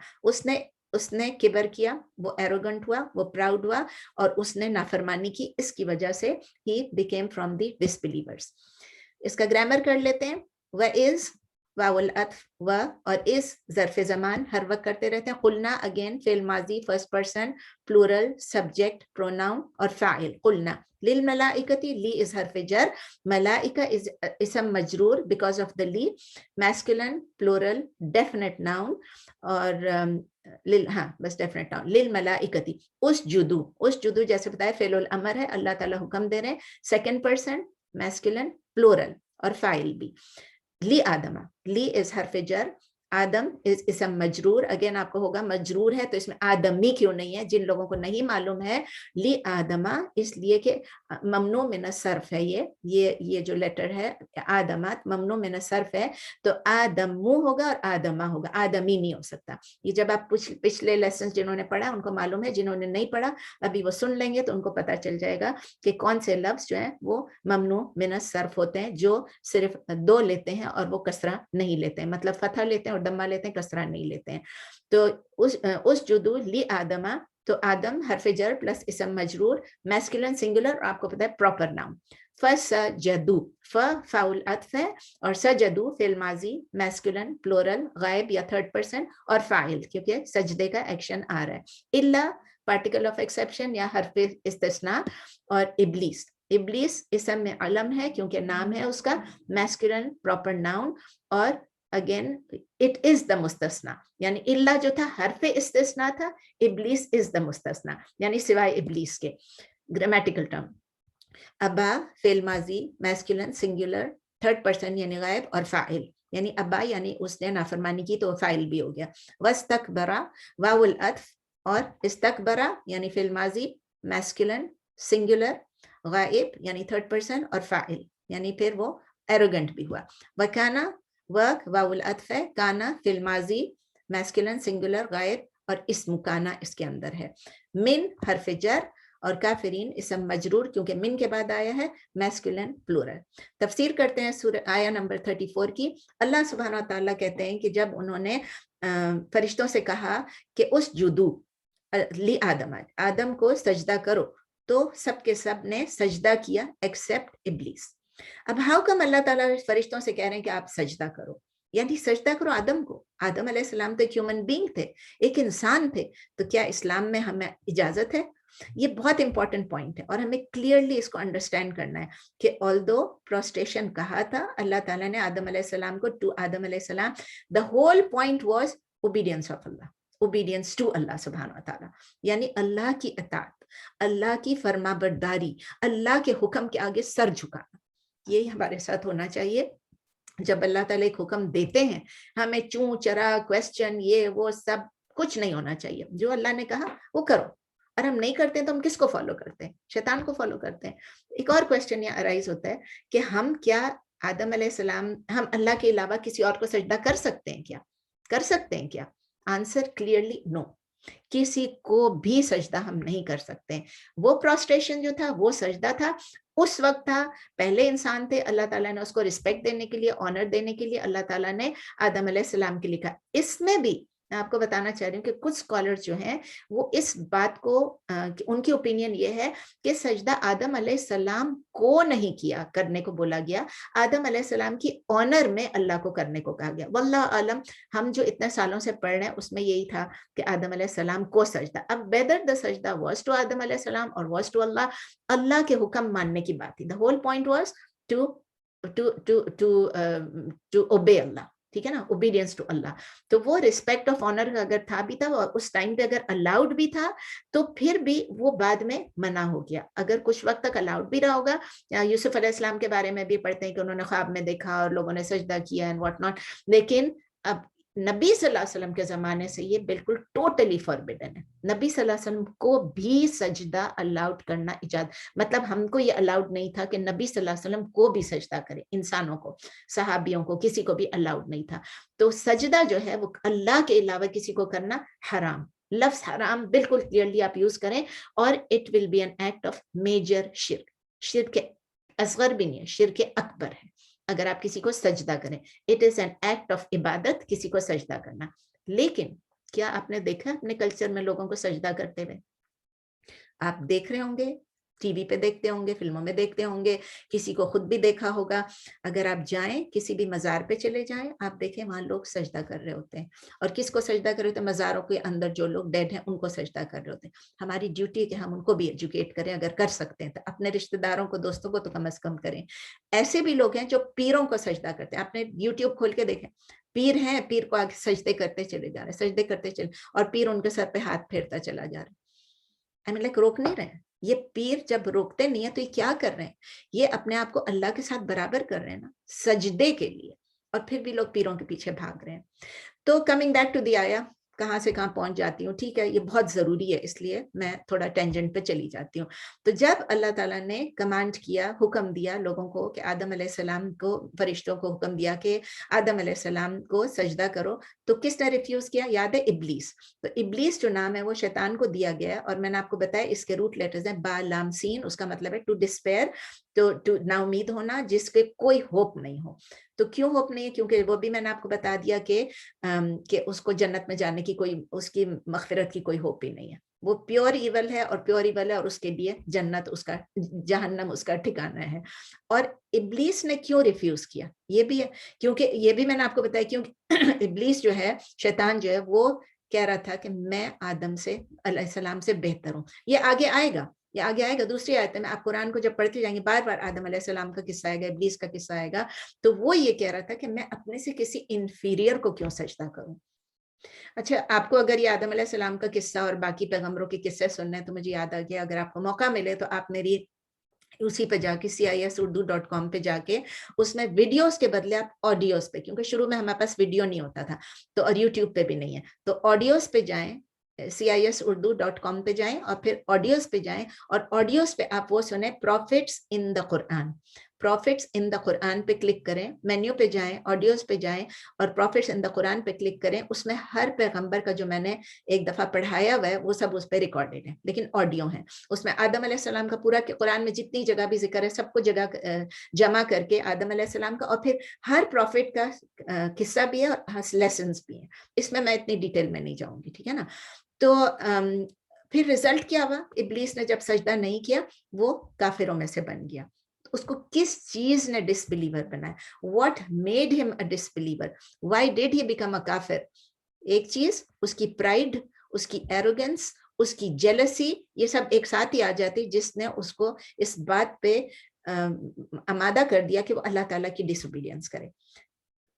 اس نے کبر کیا, وہ ایروگنٹ ہوا, وہ پراؤڈ ہوا, اور اس نے نافرمانی کی, اس کی وجہ سے he became from the disbelievers. اس کا گرامر کر لیتے ہیں. وَإِذْ واو العطف, و اور اس ظرف زمان ہر وقت کرتے رہتے ہیں. قلنا اگین فعل ماضی first person plural subject pronoun اور فاعل. قلنا للملائکتی, لی از حرف جر, ملائکہ از اسم مجرور because of the لی, masculine plural definite noun, اور ہاں بس definite noun, للملائکتی. اسجدو, اسجدو جیسے بتایا فعل الامر ہے, اللہ تعالیٰ حکم دے رہے ہیں, سیکنڈ پرسن masculine plural اور فاعل بھی. لی آدم, لی از حرف جر, آدم از اسم مجرور, اگین آپ کو ہوگا مجرور ہے تو اس میں آدمی کیوں نہیں ہے, جن لوگوں کو نہیں معلوم ہے, لی آدمہ اس لیے کہ ممنوع من الصرف ہے, یہ جو لیٹر ہے آدمات ممنوع من الصرف ہے, تو آدمو ہوگا اور آدمہ ہوگا, آدمی نہیں ہو سکتا. یہ جب آپ پچھلے لیسنز جنہوں نے پڑھا ان کو معلوم ہے, جنہوں نے نہیں پڑھا ابھی وہ سن لیں گے تو ان کو پتہ چل جائے گا کہ کون سے لفظ جو ہیں وہ ممنوع من الصرف ہوتے ہیں, جو صرف دو لیتے ہیں اور وہ کسرہ نہیں لیتے ہیں, مطلب فتح لیتے ہیں اور دمہ لیتے ہیں, کسرہ نہیں لیتے ہیں. تو اس جدو لی آدمہ, تو آدم حرف جر پلس اسم مجرور, میسکولن سنگولر, اور آپ کو پتہ ہے پراپر ناؤن. فسجدو, فاؤل عطف ہے, اور سجدو فعل ماضی میسکولن پلورل غائب یا تھرڈ پرسن اور فاعل کیونکہ سجدے کا ایکشن آ رہا ہے. الا پارٹیکل آف ایکسیپشن یا حرف استثناء, اور ابلیس, ابلیس اسم میں علم ہے کیونکہ نام ہے اس کا, میسکولن پراپر ناؤن, اور اگین اٹ از دا مستثنا, یعنی اللہ جو تھا حرف استثناء تھا, ابلیس از دا مستثنا یعنی سوائے ابلیس کے. گرامیٹیکل ٹرم, ابا فعل ماضی میسکولن سنگولر تھرڈ پرسن یعنی غائب اور فاعل, یعنی ابا یعنی اس نے نافرمانی کی تو فاعل بھی ہو گیا. واستکبرا واو العطف اور استکبرا یعنی فی الماضی میسکولن سنگولر غائب یعنی تھرڈ پرسن اور فاعل یعنی پھر وہ ایروگنٹ بھی ہوا. وکانا ورک واو العطف ہے, کانا فی الماضی میسکولن سنگولر غائب اور اسم کانا اس کے اندر ہے. من حرف جر اور کافرین اسم مجرور کیونکہ من کے بعد آیا ہے میسکولن پلورل. تفسیر کرتے ہیں سورہ آیا نمبر 34 کی. اللہ سبحانہ و تعالیٰ کہتے ہیں کہ جب انہوں نے فرشتوں سے کہا کہ اس جدو لی آدم کو سجدہ کرو تو سب کے سب نے سجدہ کیا ایکسپٹ ابلیس. اب ہاؤ کم اللہ تعالیٰ فرشتوں سے کہہ رہے ہیں کہ آپ سجدہ کرو, یعنی سجدہ کرو آدم کو. آدم علیہ السلام تو ایک ہیومن بینگ تھے, ایک انسان تھے, تو کیا اسلام میں ہمیں اجازت ہے؟ یہ بہت امپورٹنٹ پوائنٹ ہے اور ہمیں کلیئرلی اس کو انڈرسٹینڈ کرنا ہے کہ آلدو پروسٹیشن کہا تھا اللہ تعالیٰ نے آدم علیہ السلام کو ٹو آدم علیہ السلام, the whole point was obedience of اللہ, اوبیڈینس ٹو اللہ سبحانہ و تعالیٰ, یعنی اللہ کی اطاعت, اللہ کی فرما برداری, اللہ کے حکم کے آگے سر جھکانا. یہی ہمارے ساتھ ہونا چاہیے. جب اللہ تعالیٰ ایک حکم دیتے ہیں ہمیں چوں چرا کویسچن یہ وہ سب کچھ نہیں ہونا چاہیے. جو اللہ نے کہا وہ کرو, اور ہم نہیں کرتے ہیں تو ہم کس کو فالو کرتے ہیں؟ شیطان کو فالو کرتے ہیں. ایک اور کویسچن یہ ارائز ہوتا ہے کہ ہم کیا آدم علیہ السلام, ہم اللہ کے علاوہ کسی اور کو سجدہ کر سکتے ہیں کیا؟ کر سکتے ہیں کیا؟ آنسر کلیئرلی نو. کسی کو بھی سجدہ ہم نہیں کر سکتے. وہ پروسٹریشن جو تھا وہ سجدہ تھا, اس وقت تھا, پہلے انسان تھے, اللہ تعالیٰ نے اس کو رسپیکٹ دینے کے لیے, آنر دینے کے لیے اللہ تعالیٰ نے آدم علیہ السلام کے لکھا. اس میں بھی میں آپ کو بتانا چاہ رہی ہوں کہ کچھ اسکالرز جو ہیں وہ اس بات کو ان کی اوپینین یہ ہے کہ سجدہ آدم علیہ السلام کو نہیں کیا, کرنے کو بولا گیا, آدم علیہ السلام کی آنر میں اللہ کو کرنے کو کہا گیا. واللہ عالم, ہم جو اتنے سالوں سے پڑھ رہے ہیں اس میں یہی تھا کہ آدم علیہ السلام کو سجدہ. اب whether the سجدہ was to آدم علیہ السلام اور was to اللہ, اللہ کے حکم ماننے کی بات تھی. the whole point was to obey اللہ, ٹھیک ہے نا, obedience to اللہ. تو وہ respect of honor اگر تھا بھی تھا اور اس ٹائم پہ اگر allowed بھی تھا تو پھر بھی وہ بعد میں منع ہو گیا. اگر کچھ وقت تک allowed بھی رہا ہوگا, یوسف علیہ السلام کے بارے میں بھی پڑھتے ہیں کہ انہوں نے خواب میں دیکھا اور لوگوں نے سجدہ کیا and what not, لیکن اب نبی صلی اللہ علیہ وسلم کے زمانے سے یہ بالکل ٹوٹلی فاربیڈن ہے. نبی صلی اللہ علیہ وسلم کو بھی سجدہ الاؤڈ کرنا اجازت, مطلب ہم کو یہ الاؤڈ نہیں تھا کہ نبی صلی اللہ علیہ وسلم کو بھی سجدہ کرے, انسانوں کو, صحابیوں کو, کسی کو بھی الاؤڈ نہیں تھا. تو سجدہ جو ہے وہ اللہ کے علاوہ کسی کو کرنا حرام. لفظ حرام بالکل کلیئرلی آپ یوز کریں, اور it will be an act of major شرک. شرک اصغر بھی نہیں ہے, شرک اکبر ہے اگر آپ کسی کو سجدہ کریں. It is an act of عبادت کسی کو سجدہ کرنا. لیکن کیا آپ نے دیکھا اپنے کلچر میں لوگوں کو سجدہ کرتے ہوئے؟ آپ دیکھ رہے ہوں گے, ٹی وی پہ دیکھتے ہوں گے, فلموں میں دیکھتے ہوں گے, کسی کو خود بھی دیکھا ہوگا. اگر آپ جائیں کسی بھی مزار پہ چلے جائیں, آپ دیکھیں وہاں لوگ سجدہ کر رہے ہوتے ہیں. اور کس کو سجدہ کر رہے ہوتے ہیں؟ مزاروں کے اندر جو لوگ ڈیڈ ہیں ان کو سجدہ کر رہے ہوتے ہیں. ہماری ڈیوٹی ہے کہ ہم ان کو بھی ایجوکیٹ کریں, اگر کر سکتے ہیں تو اپنے رشتہ داروں کو, دوستوں کو تو کم از کم کریں. ایسے بھی لوگ ہیں جو پیروں کو سجدہ کرتے ہیں. آپ نے یوٹیوب کھول کے دیکھیں, پیر ہیں, پیر کو آگے سجدے کرتے چلے جا رہے, سجدے کرتے چلے, اور پیر ان کے سر پہ ہاتھ پھیرتا چلا جا رہا. روک نہیں رہے. یہ پیر جب روکتے نہیں ہیں تو یہ کیا کر رہے ہیں؟ یہ اپنے آپ کو اللہ کے ساتھ برابر کر رہے ہیں نا, سجدے کے لیے, اور پھر بھی لوگ پیروں کے پیچھے بھاگ رہے ہیں. تو کمنگ بیک ٹو دی آیا, کہاں سے کہاں پہنچ جاتی ہوں, ٹھیک ہے, یہ بہت ضروری ہے اس لیے میں تھوڑا ٹینجنٹ پہ چلی جاتی ہوں. تو جب اللہ تعالیٰ نے کمانڈ کیا, حکم دیا لوگوں کو کہ آدم علیہ السلام کو, فرشتوں کو حکم دیا کہ آدم علیہ السلام کو سجدہ کرو, تو کس نے ریفیوز کیا؟ یاد ہے ابلیس. تو ابلیس جو نام ہے وہ شیطان کو دیا گیا, اور میں نے آپ کو بتایا اس کے روٹ لیٹرز ہیں با لام سین. اس کا مطلب ہے ٹو ڈسپیئر, تو نا امید ہونا, جس کے کوئی ہوپ نہیں ہو. تو کیوں ہوپ نہیں ہے؟ کیونکہ وہ بھی میں نے آپ کو بتا دیا کہ اس کو جنت میں جانے کی کوئی, اس کی مغفرت کی کوئی ہوپ ہی نہیں ہے. وہ پیور ایول ہے, اور پیور ایول ہے, اور اس کے لیے جنت اس کا, جہنم اس کا ٹھکانہ ہے. اور ابلیس نے کیوں ریفیوز کیا یہ بھی ہے, کیونکہ یہ بھی میں نے آپ کو بتایا, کیونکہ ابلیس جو ہے, شیطان جو ہے, وہ کہہ رہا تھا کہ میں آدم سے علیہ السلام سے بہتر ہوں. یہ آگے آئے گا, یہ آگے آئے گا دوسری آیت میں. آپ قرآن کو جب پڑھتے جائیں گے بار بار آدم علیہ السلام کا قصہ آئے گا, ابلیس کا قصہ آئے گا. تو وہ یہ کہہ رہا تھا کہ میں اپنے سے کسی انفیریئر کو کیوں سجدہ کروں. اچھا, آپ کو اگر یہ آدم علیہ السلام کا قصہ اور باقی پیغمبروں کے قصے سننے ہیں تو مجھے یاد آ گیا, اگر آپ کو موقع ملے تو آپ میری اسی پہ جا کے CISUrdu.com پہ جا کے اس میں ویڈیوز کے بدلے آپ آڈیوز پہ، کیونکہ شروع میں ہمارے پاس ویڈیو نہیں ہوتا تھا تو، اور یوٹیوب پہ بھی نہیں ہے، تو آڈیوز پہ جائیں، CISUrdu.com پہ جائیں اور پھر آڈیوز پہ جائیں، اور آڈیوز پہ آپ وہ سنیں پروفٹس ان دا قرآن، پروفٹس ان دا قرآن پہ کلک کریں، مینیو پہ جائیں، آڈیوز پہ جائیں اور پروفٹس ان دا قرآن پہ کلک کریں. اس میں ہر پیغمبر کا جو میں نے ایک دفعہ پڑھایا ہوا ہے وہ سب اس پہ ریکارڈڈ ہے، لیکن آڈیو ہیں. اس میں آدم علیہ السلام کا پورا قرآن میں جتنی جگہ بھی ذکر ہے سب کو جگہ جمع کر کے آدم علیہ السلام کا، اور پھر ہر پروفٹ کا قصہ بھی ہے اور لیسنز بھی ہیں. اس میں اتنی ڈیٹیل میں نہیں جاؤں گی، ٹھیک ہے نا. تو پھر رزلٹ کیا ہوا؟ ابلیس نے جب سجدہ نہیں کیا وہ کافروں میں سے بن گیا. اس کو کس چیز نے ڈس بلیور بنایا؟ واٹ میڈ ہم a disbeliever? Why did he become a کافر؟ ایک چیز اس کی پرائڈ، اس کی ایروگنس، اس کی جیلسی، یہ سب ایک ساتھ ہی آ جاتی جس نے اس کو اس بات پہ آمادہ کر دیا کہ وہ اللہ تعالیٰ کی ڈس اوبیڈینس کرے.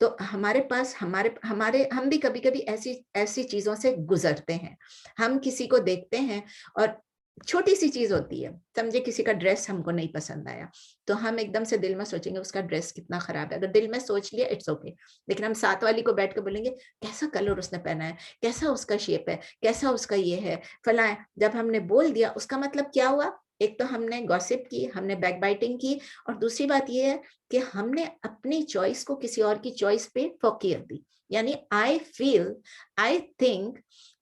تو ہمارے پاس ہم بھی کبھی کبھی ایسی چیزوں سے گزرتے ہیں. ہم کسی کو دیکھتے ہیں اور چھوٹی سی چیز ہوتی ہے، سمجھے کسی کا ڈریس ہم کو نہیں پسند آیا تو ہم ایک دم سے دل میں سوچیں گے اس کا ڈریس کتنا خراب ہے. اگر دل میں سوچ لیا اٹس اوکے، لیکن ہم ساتھ والی کو بیٹھ کے بولیں گے کیسا کلر اس نے پہنا ہے، کیسا اس کا شیپ ہے، کیسا اس کا یہ ہے فلاں. جب ہم نے بول دیا اس کا مطلب کیا ہوا؟ ایک تو ہم نے گوسپ کی، ہم نے بیک بائٹنگ کی، اور دوسری بات یہ ہے کہ ہم نے اپنی چوائس کو کسی اور کی چوائس پہ فوقیت دی. یعنی I think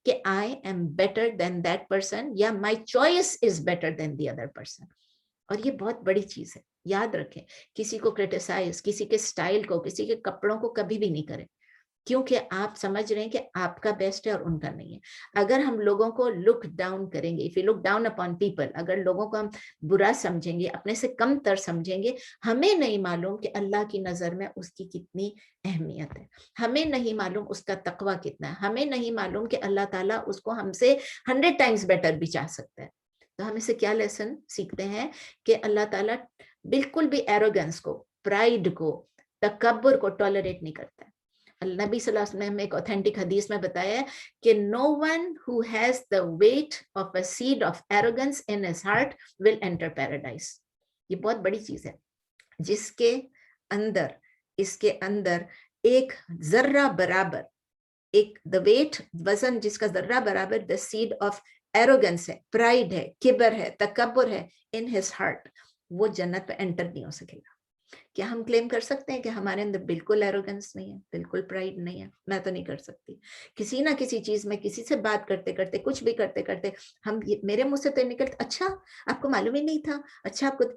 کہ I am better than that person، یا my choice is better than the other person. اور یہ بہت بڑی چیز ہے، یاد رکھیں. کسی کو کرٹیسائز، کسی کے سٹائل کو، کسی کے کپڑوں کو کبھی بھی نہیں کریں، کیونکہ آپ سمجھ رہے ہیں کہ آپ کا بیسٹ ہے اور ان کا نہیں ہے. اگر ہم لوگوں کو لک ڈاؤن کریں گے، if you look down upon people، اگر لوگوں کو ہم برا سمجھیں گے، اپنے سے کم تر سمجھیں گے، ہمیں نہیں معلوم کہ اللہ کی نظر میں اس کی کتنی اہمیت ہے. ہمیں نہیں معلوم اس کا تقوی کتنا ہے. ہمیں نہیں معلوم کہ اللہ تعالیٰ اس کو ہم سے 100 times بیٹر بھی چاہ سکتا ہے. تو ہم اس سے کیا لیسن سیکھتے ہیں کہ اللہ تعالیٰ بالکل بھی ایروگنس کو، پرائڈ کو، تکبر کو ٹالریٹ نہیں کرتا ہے. نبی صلی اللہ علیہ وسلم نے ایک اوتھینٹک حدیث میں بتایا ہے کہ no one who has the weight of a seed of arrogance in his heart will enter paradise. یہ بہت بڑی چیز ہے. جس کے اندر، اس کے اندر ایک ذرہ برابر، ایک the weight، وزن جس کا ذرہ برابر the seed of arrogance ہے، پرائڈ ہے، کبر ہے، تکبر ہے in his heart، وہ جنت پہ انٹر نہیں ہو سکے گا. کیا ہم کلیم کر سکتے ہیں کہ ہمارے اندر بالکل ایروگنس نہیں ہے، بالکل پرائڈ نہیں ہے؟ میں تو نہیں کر سکتی. کسی نہ کسی چیز میں کسی سے بات کرتے کرتے، کچھ بھی کرتے کرتے ہم، میرے منہ سے تو نکلتے اچھا آپ کو معلوم ہی نہیں تھا، اچھا آپ کو،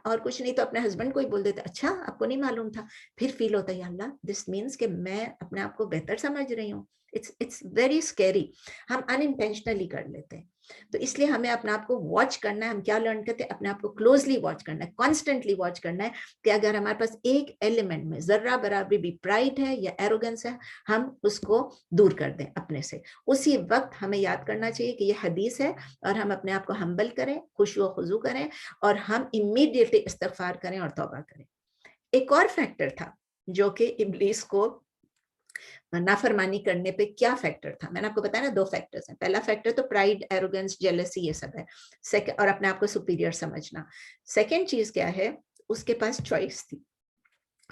اور کچھ نہیں تو اپنے ہسبینڈ کو ہی بول دیتے اچھا آپ کو نہیں معلوم تھا. پھر فیل ہوتا ہے یا اللہ دس مینس کہ میں اپنے آپ کو بہتر سمجھ رہی ہوں. It's very scary. ہم انٹینشنلی کر لیتے ہیں. تو اس لیے ہمیں اپنے آپ کو واچ کرنا ہے. ہم کیا لرن کرتے ہیں؟ اپنے آپ کو کلوزلی واچ کرنا ہے، کانسٹنٹلی واچ کرنا ہے کہ اگر ہمارے پاس ایک ایلیمنٹ میں ذرہ برابر بھی پرائڈ ہے یا ایروگنس ہے، ہم اس کو دور کر دیں اپنے سے. اسی وقت ہمیں یاد کرنا چاہیے کہ یہ حدیث ہے، اور ہم اپنے آپ کو ہمبل کریں، خشوع و خضوع کریں، اور ہم امیڈیٹلی استغفار کریں اور توبہ کریں. ایک اور فیکٹر تھا جو کہ ابلیس کو نافرمانی کرنے پہ کیا فیکٹر تھا؟ میں نے آپ کو بتایا نا 2 فیکٹرز ہیں. پہلا فیکٹر تو پرائڈ، ایروگنس، جیلسی، یہ سب ہے، اور اپنے آپ کو سپیریئر سمجھنا. سیکنڈ چیز کیا ہے؟ اس کے پاس چوائس تھی.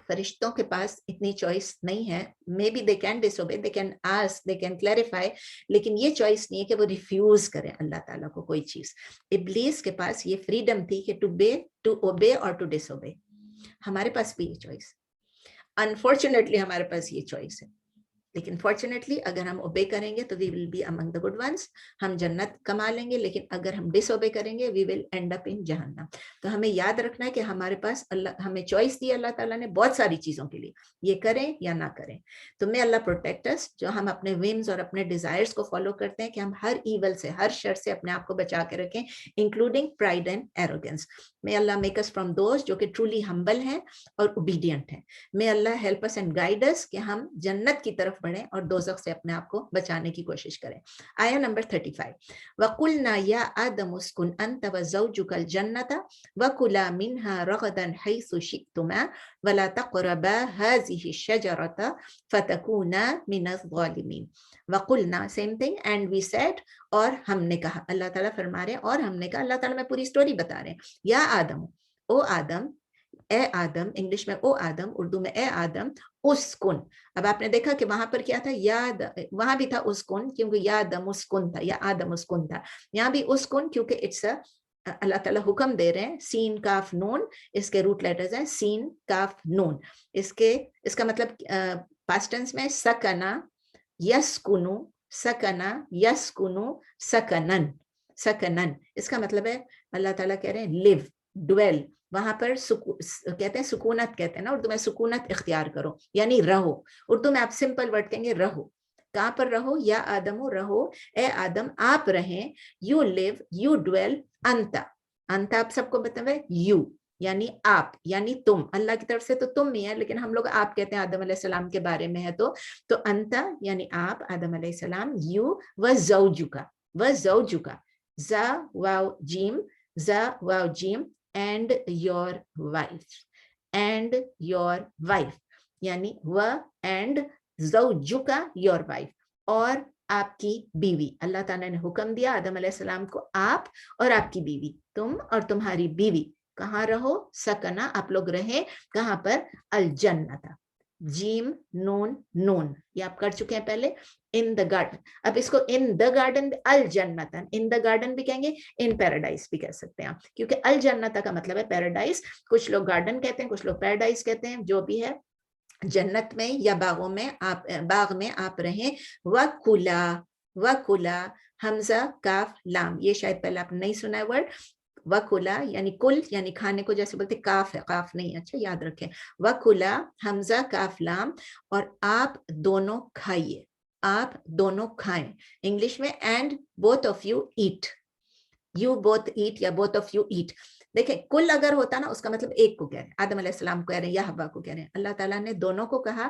فرشتوں کے پاس اتنی چوائس نہیں ہے. May be they can disobey, they can ask, they can clarify, لیکن یہ چوائس نہیں ہے کہ وہ ریفیوز کریں اللہ تعالیٰ کو کوئی چیز. ابلیس کے پاس یہ فریڈم تھی کہ ٹو اوبے اور ٹو ڈس اوبے. ہمارے پاس بھی یہ چوائس، انفارچونیٹلی ہمارے پاس یہ چوائس ہے. لیکن فارچونیٹلی اگر ہم اوبے کریں گے تو we will be among the good ones, ہم جنت کما لیں گے. لیکن اگر ہم ڈس اوبے کریں گے وی ول اینڈ اپ ان جہنم. تو ہمیں یاد رکھنا ہے کہ ہمارے پاس اللہ، ہمیں چوائس دی اللہ تعالیٰ نے بہت ساری چیزوں کے لیے، یہ کریں یا نہ کریں. تو میں اللہ پروٹیکٹ اس، جو ہم اپنے ومز اور اپنے ڈیزائرز کو فالو کرتے ہیں، کہ ہم ہر ایول سے، ہر شر سے اپنے آپ کو بچا کے رکھیں، انکلوڈنگ پرائڈ اینڈ ایروگنس. میں اللہ میک اس فرام دوز جو کہ ٹرولی ہمبل ہیں اور اوبیڈینٹ ہیں. میں اللہ help us and guide us کہ ہم جنت کی طرف بڑھیں اور دوزخ سے اپنے آپ کو بچانے کی کوشش کریں. آیا نمبر 35، وَقُلْنَا يَا آدَمُ اسْكُنْ أَنْتَ وَزَوْجُكَ الْجَنَّةَ وَكُلَا مِنْهَا رَغَدًا حَيْثُ شِئْتُمَا وَلَا تَقْرَبَا هَٰذِهِ الشَّجَرَةَ فَتَكُونَا مِنَ الظَّالِمِينَ. وَقُلْنَا same thing and we said، اور ہم نے کہا. اللہ تعالیٰ فرما رہے ہیں اور ہم نے کہا. اللہ تعالیٰ میں پوری سٹوری بتا رہے ہیں. یا آدم، او آدم, اے آدم, انگلش میں او آدم, اردو میں اے آدم, اسکن. اب آپ نے دیکھا کہ وہاں پر کیا تھا, یاد, وہاں بھی تھا اسکن کیونکہ یا آدم اسکن تھا, یا آدم اسکن تھا. یہاں بھی اسکن کیونکہ اٹس اللہ تعالیٰ حکم دے رہے ہیں, سین کاف نون, اس کے روٹ لیٹرز ہیں سین کاف نون. اس کا مطلب پاسٹ ٹینس میں سکنا یسکنو, سکنا یسکنو سکنن, سکنن. اس کا مطلب ہے اللہ تعالیٰ کہہ رہے ہیں لیو, ڈویل. وہاں پر کہتے ہیں سکونت, کہتے ہیں نا اردو میں, سکونت اختیار کرو یعنی رہو. اردو میں آپ سمپل ورڈ کہیں گے رہو. کہاں پر رہو, یا آدم رہو, اے آدم آپ رہیں, یو لیو, یو ڈویل, انتا. انتا آپ سب کو بتائیں یو یعنی آپ یعنی تم, اللہ کی طرف سے تو تم ہی ہے, لیکن ہم لوگ آپ کہتے ہیں آدم علیہ السلام کے بارے میں ہے تو انتا یعنی آپ آدم علیہ السلام, یو و زوجکا, و زوجکا, زا واو جیم, زا واو جیم, and your wife, and your wife یعنی و and زوجکا your wife, اور آپ کی بیوی. اللہ تعالیٰ نے حکم دیا آدم علیہ السلام کو, آپ اور آپ کی بیوی, تم اور تمہاری بیوی کہاں رہو, سکنا آپ لوگ رہے, کہاں پر, الجنت, جیم نون نون, یہ آپ کر چکے ہیں پہلے, ان دا گارڈن. اب اس کو ان دا گارڈن, الجنت, ان دا گارڈن بھی کہیں گے, ان پیراڈائز بھی کہہ سکتے ہیں آپ, کیونکہ الجنت کا مطلب ہے پیراڈائز. کچھ لوگ گارڈن کہتے ہیں, کچھ لوگ پیراڈائز کہتے ہیں, جو بھی ہے جنت میں یا باغوں میں آپ, باغ میں آپ رہیں. وَكُلَا, وَكُلَا, حمزہ کاف لام, یہ شاید پہلے آپ نے نہیں سنا ہے ورڈ. وَكُلَا یعنی کل, یعنی کھانے کو جیسے بولتے کاف ہے, کاف نہیں, اچھا یاد رکھیں. وَكُلَا حمزہ کاف لام, اور آپ دونوں کھائیے, آپ دونوں کھائیں. انگلش میں and both of you eat, you both eat یا بوتھ آف یو ایٹ. دیکھیں کل اگر ہوتا نا اس کا مطلب ایک کو کہہ رہے ہیں, آدم علیہ السلام کو کہہ رہے ہیں یا حوا کو کہہ رہے ہیں. اللہ تعالیٰ نے دونوں کو کہا,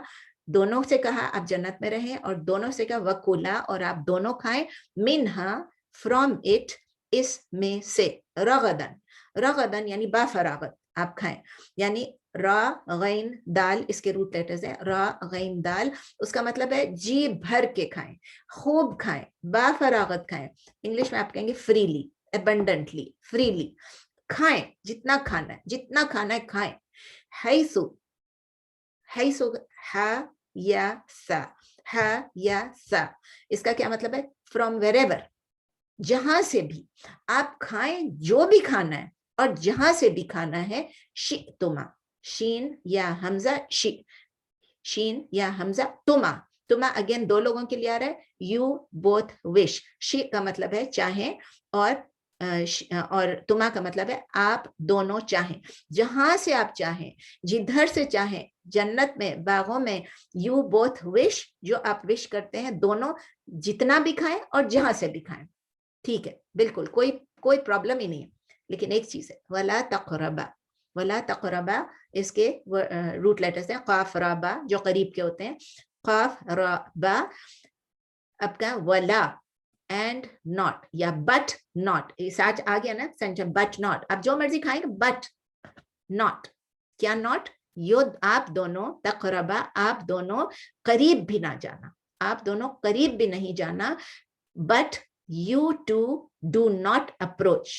دونوں سے کہا آپ جنت میں رہیں, اور دونوں سے کہا وَكُلَا, اور آپ دونوں کھائیں, منہا فرام اٹ, اس میں سے, رغدن, رغدن یعنی با فراغت آپ کھائیں, یعنی را غین دال, اس کے روٹ لیٹرز ہیں را غین دال. اس کا مطلب ہے جی بھر کے کھائیں, خوب کھائیں, با فراغت کھائیں. انگلش میں آپ کہیں گے فریلی, abundantly, freely, کھائیں جتنا کھانا ہے, جتنا کھانا ہے کھائیں. حیثو, حیثو ہا یا سا, ہا یا سا, اس کا کیا مطلب ہے, from wherever, جہاں سے بھی آپ کھائیں, جو بھی کھانا ہے اور جہاں سے بھی کھانا ہے. شئتما, شین یا حمزہ شی, شین یا حمزہ تما, تما اگین دو لوگوں کے لیے آ رہا ہے, یو بوتھ وش, شی کا مطلب ہے چاہیں, اور تما کا مطلب ہے آپ دونوں چاہیں, جہاں سے آپ چاہیں, جدھر سے چاہیں, جنت میں باغوں میں, یو بوتھ وش, جو آپ وش کرتے ہیں, دونوں جتنا بھی کھائیں اور جہاں سے بھی کھائیں. ٹھیک ہے, بالکل کوئی پرابلم ہی نہیں ہے. لیکن ایک چیز ہے, ولا تقربا, ولا تقربا, اس کے روٹ لیٹرز ہیں قاف را با, جو قریب کے ہوتے ہیں, قاف را با. اب کا ولا اینڈ ناٹ یا بٹ ناٹ, سچ آ گیا نا سینٹینس, بٹ ناٹ, آپ جو مرضی کھائیں گے, بٹ ناٹ, کیا ناٹ, آپ دونوں, تقربا آپ دونوں, قریب بھی نہ جانا, آپ دونوں قریب بھی نہیں جانا. But you to do not approach,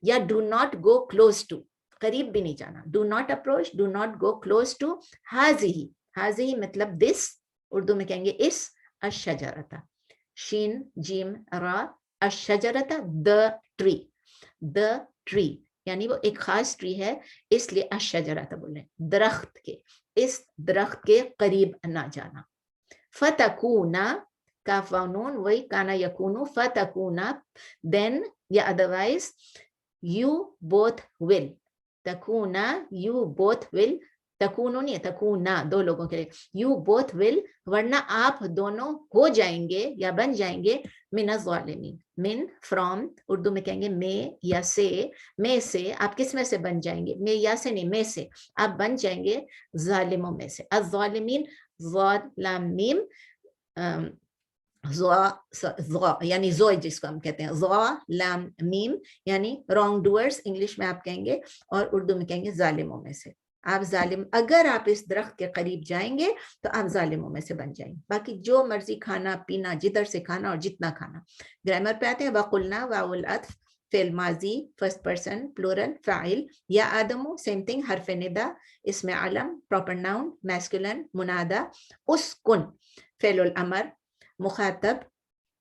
یا do not go close to, قریب بھی نہیں جانا, do not approach, do not go close to. حاضی, حاضی مطلب دس, اردو میں کہیں گے اس, الشجرۃ, شین جیم را, الشجرۃ the tree, the tree یعنی وہ ایک خاص ٹری ہے, اس لیے الشجرۃ بولے, درخت کے, اس درخت کے قریب نہ جانا. فتکونا, کاف واو نون, وہی کانا یکونو, فتکونا, then یا otherwise you both will, Tikona you both will, تکونو نہیں ہے, تکونا دو لوگوں کے لیے, you both will, ورنہ آپ دونوں ہو جائیں گے یا بن جائیں گے, من الظالمین, من فرام, اردو میں کہیں گے میں یا سے, میں سے, آپ کس میں سے بن جائیں گے, میں یا سے نہیں, میں سے آپ بن جائیں گے ظالموں میں سے. الظالمین, ظالمین, یعنی زوئ جس کو ہم کہتے ہیں, ظالم میم یعنی رانگ ڈوئرز, انگلش میں آپ کہیں گے, اور اردو میں کہیں گے ظالموں میں سے. آپ ظالم, اگر آپ اس درخت کے قریب جائیں گے تو آپ ظالموں میں سے بن جائیں گے. باقی جو مرضی کھانا پینا, جدھر سے کھانا اور جتنا کھانا. گرامر پہ آتے ہیں, وَقُلْنَا واو العطف, فعل ماضی فرسٹ پرسن پلورل فاعل. یا آدمو سیم تھنگ حرف ندا اسم علم پراپر ناؤن میسکولن منادا. اسکن فعل الامر مخاطب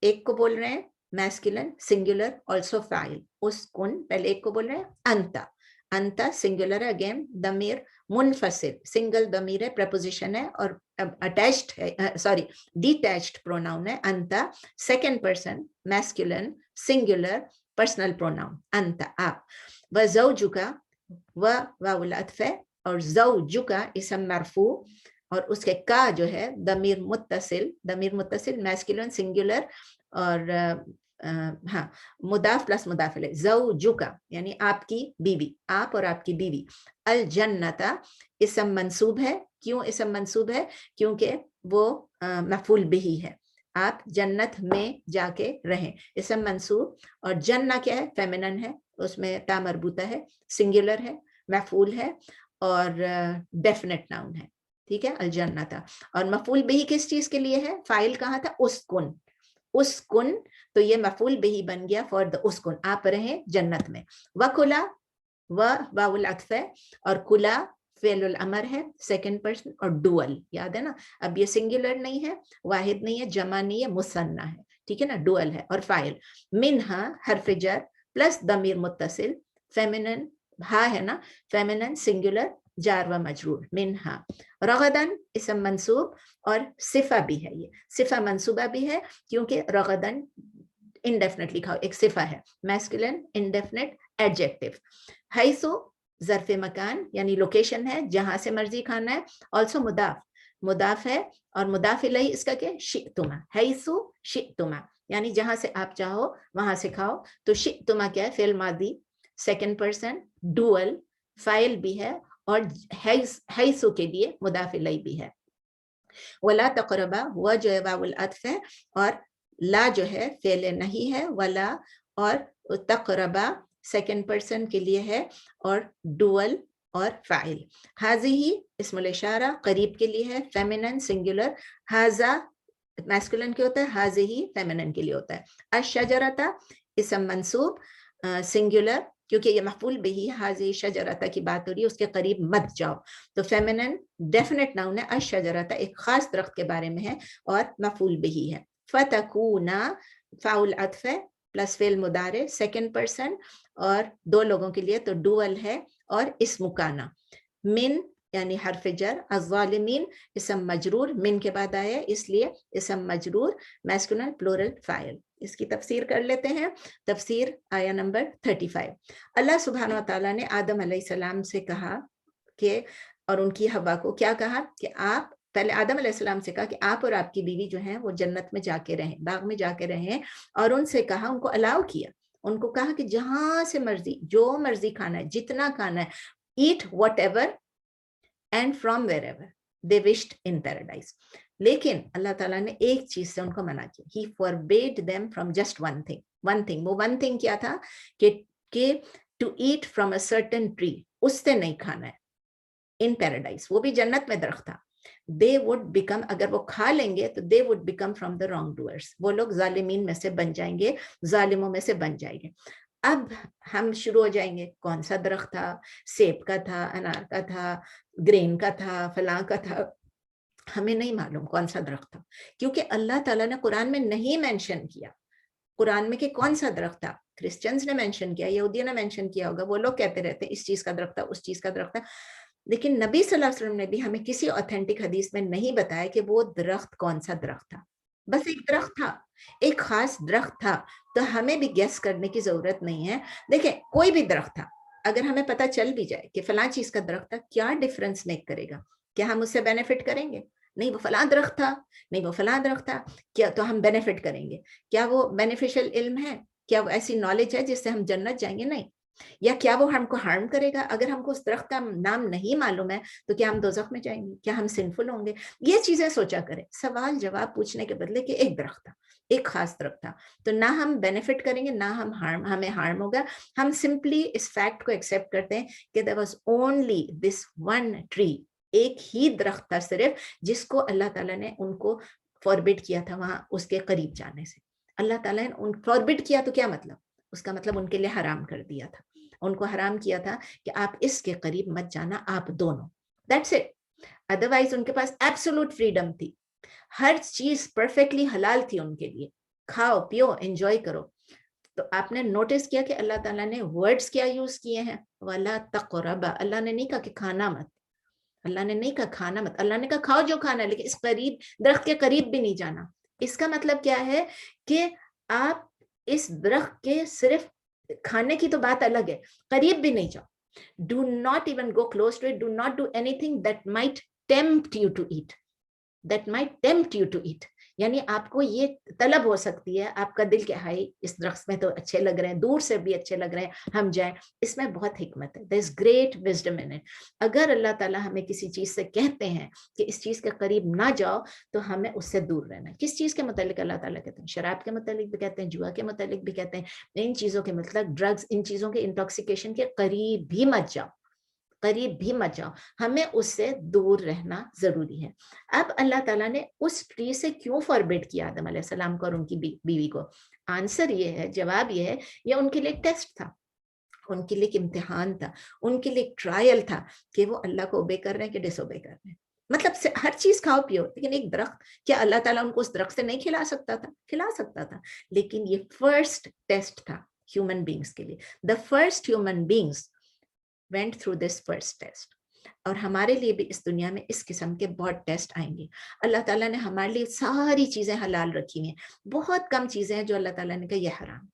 ایک کو بول رہے ہیں میسکولن سنگولر آلسو فاعل. اسکن پہلے ایک کو بول رہے ہیں انتا. انتا سنگولر ہے اگین ضمیر منفصل سنگل ضمیر ہے پریپوزیشن ہے اور اٹیچڈ ہے سوری ڈیٹیچڈ پروناؤن ہے. انتا second person masculine singular personal pronoun انتا آپ. وزوجکا و واو العطف ہے اور زوجکا اسم مرفوع اور اس کے کا جو ہے ضمیر متصل میسکولن سنگولر اور ہاں مضاف پلس مضاف الیہ زوجکا یعنی آپ کی بیوی آپ اور آپ کی بیوی. الجنتا اسم منصوب ہے. کیوں اسم منصوب ہے؟ کیونکہ وہ مفعول بہ ہے. آپ جنت میں جا کے رہیں اسم منصوب. اور جنہ کیا ہے فیمنن ہے اس میں تا مربوطہ ہے سنگولر ہے مفعول ہے اور ڈیفینٹ ناؤن ہے. ٹھیک ہے الجنتا. اور مفعول بہ کس چیز کے لیے ہے؟ فاعل کہاں تھا؟ اسکن. اسکن تو یہ مفعول بہ بن گیا فار دا اسکن آپ رہیں جنت میں. وکلا و واو العطف ہے اور کلا فعل الامر ہے سیکنڈ پرسن اور ڈوئل یاد ہے نا. اب یہ سنگولر نہیں ہے واحد نہیں ہے جمع نہیں ہے مثنی ہے. ٹھیک ہے نا ڈوئل ہے. اور فاعل منہا حرف جر پلس ضمیر متصل فیمنن ہا ہے نا فیمنن سنگولر جار و مجرور منہا. رغدن اسم منصوب اور صفہ بھی ہے. یہ صفہ منصوبہ بھی ہے کیونکہ رغدن انڈیفینٹ لکھا ہو ایک صفہ ہے میسکولن انڈیفینٹ ایڈجیکٹو. حیثو ظرف مکان یعنی لوکیشن ہے جہاں سے مرضی کھانا ہے. آلسو مضاف ہے اور مضاف الیہ اس کا کیا شئتما. حیثو شئتما یعنی جہاں سے آپ چاہو وہاں سے کھاؤ. تو شئتما کیا ہے فعل ماضی سیکنڈ پرسن ڈوئل فاعل بھی ہے اور حیثو کے لیے مضاف الیہ بھی ہے. ولا تقربا وہ جو ہے واو العطف ہے اور لا جو ہے فعل نہیں ہے ولا اور تقربا سیکنڈ پرسن کے لیے ہے اور ڈوئل اور فاعل. حاضی اسم الاشارہ قریب کے لیے ہے فیمنن سنگولر. حاضا میسکولن کے ہوتا ہے حاضی فیمنن کے لیے ہوتا ہے. الشجرتا اسم منصوب سنگولر کیونکہ یہ مفعول بہ حاضی شجرتا کی بات ہو رہی ہے اس کے قریب مت جاؤ. تو فیمنن ڈیفینٹ ناؤن ہے. الشجرتا ایک خاص درخت کے بارے میں ہے اور مفعول بہ ہے. فتکونا فاعل عطف ہے پلس فعل مضارع سیکنڈ پرسن اور دو لوگوں کے لیے تو ڈوئل ہے اور اسم کانا. من یعنی حرف جر الظالمین اسم مجرور من کے بعد آیا اس لیے اسم مجرور میسکولن پلورل فاعل. اس کی تفسیر کر لیتے ہیں. تفسیر آیا نمبر 35. اللہ سبحانہ و تعالیٰ نے آدم علیہ السلام سے کہا کہ اور ان کی حوا کو کیا کہا کہ آپ پہلے آدم علیہ السلام سے کہا کہ آپ اور آپ کی بیوی جو ہیں وہ جنت میں جا کے رہیں باغ میں جا کے رہیں اور ان سے کہا ان کو الاؤ کیا ان کو کہا کہ جہاں سے مرضی جو مرضی کھانا ہے جتنا کھانا ہے eat whatever and from wherever they wished in paradise. لیکن اللہ تعالیٰ نے ایک چیز سے ان کو منع کیا. He forbade them from just one thing. وہ one thing کیا تھا کہ to eat from a certain tree اس سے نہیں کھانا ہے in paradise. وہ بھی جنت میں درخت تھا. They would become اگر وہ کھا لیں گے تو they would become from the wrongdoers. وہ لوگ ظالمین میں سے بن جائیں گے ظالموں میں سے بن جائیں گے. اب ہم شروع ہو جائیں گے کون سا درخت تھا سیب کا تھا انار کا تھا گرین کا تھا فلاں کا تھا ہمیں نہیں معلوم کون سا درخت تھا کیونکہ اللہ تعالیٰ نے قرآن میں نہیں مینشن کیا. قرآن میں کہ کون سا درخت تھا کرسچنز نے مینشن کیا یہودیوں نے مینشن کیا ہوگا وہ لوگ کہتے رہتے اس چیز کا درخت تھا اس چیز کا درخت تھا. لیکن نبی صلی اللہ علیہ وسلم نے بھی ہمیں کسی اوتھینٹک حدیث میں نہیں بتایا کہ وہ درخت کون سا درخت تھا. بس ایک درخت تھا ایک خاص درخت تھا. تو ہمیں بھی گیس کرنے کی ضرورت نہیں ہے. دیکھیں کوئی بھی درخت تھا اگر ہمیں پتہ چل بھی جائے کہ فلاں چیز کا درخت تھا کیا ڈیفرنس میک کرے گا؟ کیا ہم اس سے بینیفٹ کریں گے؟ نہیں. وہ فلاں درخت تھا نہیں وہ فلاں درخت تھا کیا تو ہم بینیفٹ کریں گے؟ کیا وہ بینیفیشل علم ہے؟ کیا وہ ایسی نالج ہے جس سے ہم جنت جائیں گے؟ نہیں. یا کیا وہ ہم کو ہارم کرے گا؟ اگر ہم کو اس درخت کا نام نہیں معلوم ہے تو کیا ہم دوزخ میں جائیں گے؟ کیا ہم سنفل ہوں گے؟ یہ چیزیں سوچا کریں. سوال جواب پوچھنے کے بدلے کہ ایک درخت تھا ایک خاص درخت تھا تو نہ ہم بینیفٹ کریں گے نہ ہمیں ہارم ہوگا. ہم سمپلی اس فیکٹ کو ایکسیپٹ کرتے ہیں کہ there was only this one tree ایک ہی درخت تھا صرف جس کو اللہ تعالیٰ نے ان کو فوربڈ کیا تھا وہاں اس کے قریب جانے سے. اللہ تعالیٰ نے ان فوربڈ کیا تو کیا مطلب اس کا مطلب ان کے لیے حرام کر دیا تھا, ان کو حرام کیا تھا کہ آپ اس کے قریب مت جانا, آپ دونوں, دیٹس اٹ. ادروائز ان کے پاس ایبسولوٹ فریڈم تھی, ہر چیز پرفیکٹلی حلال تھی ان کے لیے, کھاؤ پیو انجوائے کرو. تو آپ نے نوٹس کیا کہ اللہ تعالیٰ نے ورڈز کیا یوز کیے ہیں, وَلَا تَقْرَبَا, اللہ نے نہیں کہا کہ کھانا مت, اللہ نے نہیں کہا کھانا مت, اللہ نے کہا کھاؤ جو کھانا ہے, لیکن اس قریب درخت کے قریب بھی نہیں جانا. اس کا مطلب کیا ہے کہ آپ اس درخت کے صرف کھانے کی تو بات الگ ہے, قریب بھی نہیں جاؤ. Do not even go close to it. Do not do anything that might tempt you to eat. That might tempt you to eat. یعنی آپ کو یہ طلب ہو سکتی ہے, آپ کا دل کہ ہائی اس درخت میں تو اچھے لگ رہے ہیں, دور سے بھی اچھے لگ رہے ہیں, ہم جائیں. اس میں بہت حکمت ہے. there is great wisdom in it. اگر اللہ تعالیٰ ہمیں کسی چیز سے کہتے ہیں کہ اس چیز کے قریب نہ جاؤ, تو ہمیں اس سے دور رہنا ہے. کس چیز کے متعلق اللہ تعالیٰ کہتے ہیں؟ شراب کے متعلق بھی کہتے ہیں, جوا کے متعلق بھی کہتے ہیں, ان چیزوں کے مطلب ڈرگز, ان چیزوں کے انٹاکسیکیشن کے قریب بھی مت جاؤ, قریب بھی مت جاؤ. ہمیں اس سے دور رہنا ضروری ہے. اب اللہ تعالیٰ نے اس ٹری سے کیوں فاربڈ کیا آدم علیہ السلام کو اور ان کی بیوی کو؟ آنسر یہ ہے, جواب یہ ہے, یہ ان کے لیے ایک ٹیسٹ تھا, ان کے لیے ایک امتحان تھا, ان کے لیے ایک ٹرائل تھا کہ وہ اللہ کو اوبے کر رہے ہیں کہ ڈس اوبے کر رہے ہیں. مطلب ہر چیز کھاؤ پیو, لیکن ایک درخت, کیا اللہ تعالیٰ ان کو اس درخت سے نہیں کھلا سکتا تھا؟ کھلا سکتا تھا, لیکن یہ فرسٹ ٹیسٹ تھا ہیومن بینگز کے لیے. The first human beings went through this first test. اور ہمارے لیے بھی اس دنیا میں اس قسم کے بہت ٹیسٹ آئیں گے. اللہ تعالیٰ نے ہمارے لیے ساری چیزیں حلال رکھی ہیں, بہت کم چیزیں ہیں جو اللہ تعالیٰ نے کہا یہ حرام.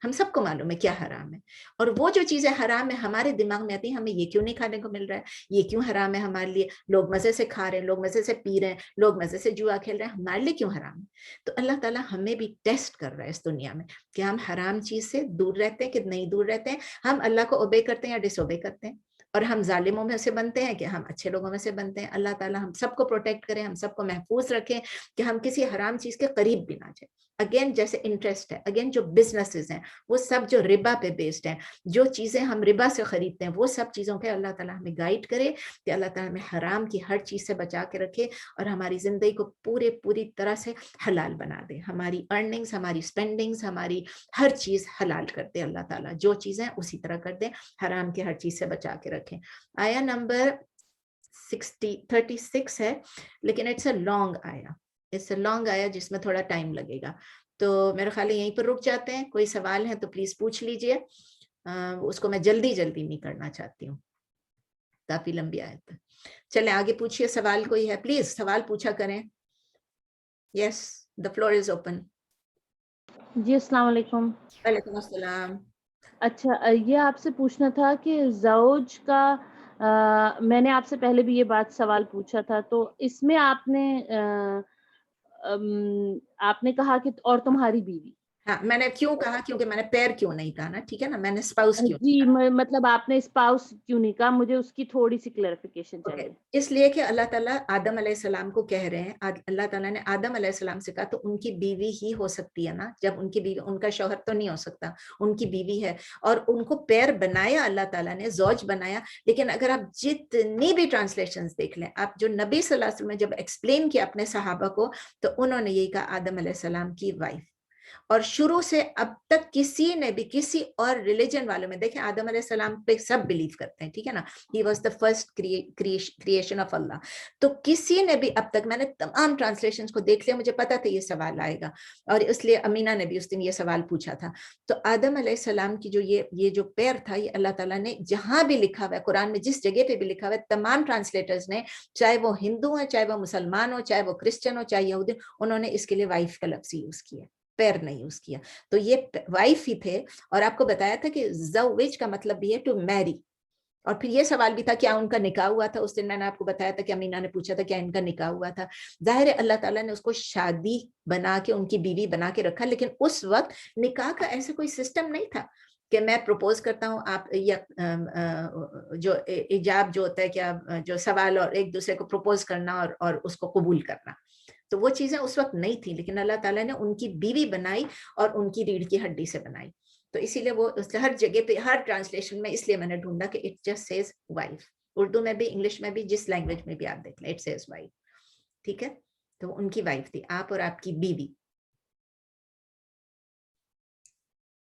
ہم سب کو معلوم ہے کیا حرام ہے, اور وہ جو چیزیں حرام ہے ہمارے دماغ میں آتی ہیں, ہمیں یہ کیوں نہیں کھانے کو مل رہا ہے, یہ کیوں حرام ہے ہمارے لیے, لوگ مزے سے کھا رہے ہیں, لوگ مزے سے پی رہے ہیں, لوگ مزے سے جوا کھیل رہے ہیں, ہمارے لیے کیوں حرام ہے؟ تو اللہ تعالیٰ ہمیں بھی ٹیسٹ کر رہا ہے اس دنیا میں کہ ہم حرام چیز سے دور رہتے ہیں کہ نہیں دور رہتے ہیں, ہم اللہ کو اوبے کرتے ہیں یا ڈس اوبے کرتے ہیں, اور ہم ظالموں میں سے بنتے ہیں کہ ہم اچھے لوگوں میں سے بنتے ہیں. اللہ تعالیٰ ہم سب کو پروٹیکٹ کریں, ہم سب کو محفوظ رکھیں کہ ہم کسی حرام چیز کے قریب بھی نہ جائیں. اگین جیسے انٹرسٹ ہے, اگین جو بزنسز ہیں وہ سب جو ربا پہ بیسڈ ہیں, جو چیزیں ہم ربا سے خریدتے ہیں وہ سب چیزوں پہ اللہ تعالیٰ ہمیں گائیڈ کرے کہ اللہ تعالیٰ ہمیں حرام کی ہر چیز سے بچا کے رکھے اور ہماری زندگی کو پوری طرح سے حلال بنا دے. ہماری ارننگز, ہماری اسپینڈنگز, ہماری ہر چیز حلال کر دے اللہ تعالیٰ, جو چیزیں اسی طرح کر دے, حرام کی ہر چیز سے بچا کے رکھیں. آیا نمبر 36 ہے, لیکن اٹس اے لانگ آیا, اس لانگ آیا جس میں تھوڑا ٹائم لگے گا, تو میرے خیال ہے یہیں پر رک جاتے ہیں. کوئی سوال ہے تو پلیز پوچھ لیجئے, اس کو میں جلدی نہیں کرنا چاہتی ہوں, کافی لمبی آیت ہے. چلیں آگے پوچھئے, سوال کوئی ہے پلیز سوال پوچھا کریں. یس, the floor is open. جی السلام علیکم. وعلیکم السلام. اچھا, یہ آپ سے پوچھنا تھا کہ زوج کا میں نے آپ سے پہلے بھی یہ بات سوال پوچھا تھا, تو اس میں آپ نے کہا کہ اور تمہاری بیوی. ہاں, میں نے کیوں کہا, کیونکہ میں نے پیر کیوں نہیں کہا نا, ٹھیک ہے نا, میں نے اسپاؤس کیوں جی نہیں کہا. مطلب آپ نے اسپاؤس کیوں نہیں کہا, مجھے اس کی تھوڑی سی کلیریفیکیشن چاہیے. اس لیے کہ اللہ تعالیٰ آدم علیہ السلام کو کہہ رہے ہیں, اللہ تعالیٰ نے آدم علیہ السلام سے کہا تو ان کی بیوی ہی ہو سکتی ہے نا, جب ان کی بیوی, ان کا شوہر تو نہیں ہو سکتا, ان کی بیوی ہے, اور ان کو پیر بنایا اللہ تعالیٰ نے, زوج بنایا. لیکن اگر آپ جتنی بھی ٹرانسلیشنز دیکھ لیں, آپ جو نبی صلی اللہ علیہ وسلم نے جب ایکسپلین کیا اپنے صحابہ کو, تو انہوں نے یہی کہا آدم علیہ السلام کی وائف. اور شروع سے اب تک کسی نے بھی, کسی اور ریلیجن والوں میں دیکھیں, آدم علیہ السلام پہ سب بلیو کرتے ہیں, ٹھیک ہے نا, he was the first creation of اللہ. تو کسی نے بھی اب تک, میں نے تمام ٹرانسلیشنز کو دیکھ لیا, مجھے پتا تھا یہ سوال آئے گا, اور اس لیے امینہ نے بھی اس دن یہ سوال پوچھا تھا. تو آدم علیہ السلام کی جو یہ جو پیر تھا, یہ اللہ تعالیٰ نے جہاں بھی لکھا ہوا ہے قرآن میں, جس جگہ پہ بھی لکھا ہوا ہے, تمام ٹرانسلیٹرز نے, چاہے وہ ہندو ہیں, چاہے وہ مسلمان ہو, چاہے وہ کرسچن ہو, چاہے یہودی, انہوں نے اس کے لیے وائف کا لفظ یوز کیا, پیر نہیں یوز کیا. تو یہ وائف ہی تھے, اور آپ کو بتایا تھا کہ زوج کا مطلب بھی ہے ٹو میری. اور پھر یہ سوال بھی تھا کیا ان کا نکاح ہوا تھا, اس دن میں نے آپ کو بتایا تھا کہ امینہ نے پوچھا تھا کیا ان کا نکاح ہوا تھا. ظاہر ہے اللہ تعالیٰ نے اس کو شادی بنا کے ان کی بیوی بنا کے رکھا, لیکن اس وقت نکاح کا ایسا کوئی سسٹم نہیں تھا کہ میں پروپوز کرتا ہوں, آپ یا جو ایجاب جو ہوتا ہے, کیا جو سوال اور ایک دوسرے کو پروپوز کرنا اور اس کو قبول کرنا, تو وہ چیزیں اس وقت نہیں تھی. لیکن اللہ تعالیٰ نے ان کی بیوی بنائی اور ان کی ریڑھ کی ہڈی سے بنائی. تو اسی لیے وہ ہر جگہ پہ, ہر ٹرانسلیشن میں, اس لیے میں نے ڈھونڈا کہ it just says wife. Urdu میں بھی, انگلش میں بھی, جس لینگویج میں بھی آپ دیکھ لیں, اٹ سیز وائف. ٹھیک ہے, تو ان کی وائف تھی, آپ اور آپ کی بیوی.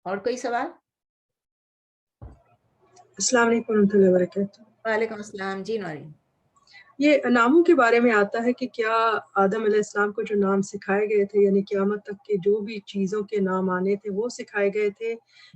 اور کوئی سوال؟ السلام علیکم ورحمۃ اللہ وبرکاتہ. وعلیکم السلام. جی نورین. یہ ناموں کے بارے میں آتا ہے کہ کیا آدم علیہ السلام کو جو نام سکھائے گئے تھے یعنی قیامت تک کے جو بھی چیزوں کے نام آنے تھے وہ سکھائے گئے تھے